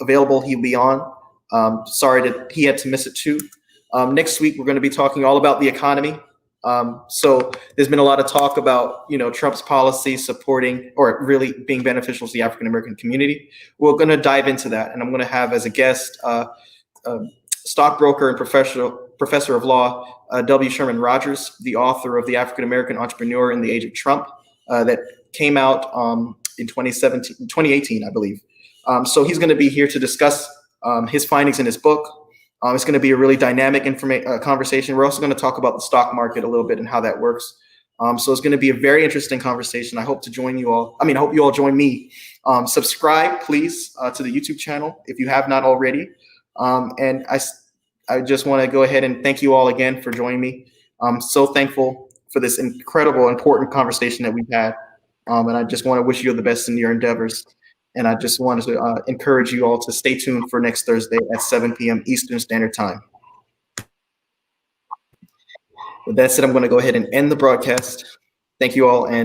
available, he'll be on. Sorry that he had to miss it too. Next week, we're going to be talking all about the economy. So there's been a lot of talk about, Trump's policy supporting or really being beneficial to the African-American community. We're going to dive into that. And I'm going to have as a guest, stockbroker and professor of law, W. Sherman Rogers, the author of The African-American Entrepreneur in the Age of Trump, that came out in 2018, I believe. So he's going to be here to discuss his findings in his book. It's going to be a really dynamic conversation. We're also going to talk about the stock market a little bit and how that works. So it's going to be a very interesting conversation. I hope to join you all. I hope you all join me. Subscribe, please, to the YouTube channel if you have not already. And I just want to go ahead and thank you all again for joining me. I'm so thankful for this incredible, important conversation that we've had. And I just want to wish you the best in your endeavors. And I just wanted to encourage you all to stay tuned for next Thursday at 7 p.m. Eastern Standard Time. With that said, I'm going to go ahead and end the broadcast. Thank you all, and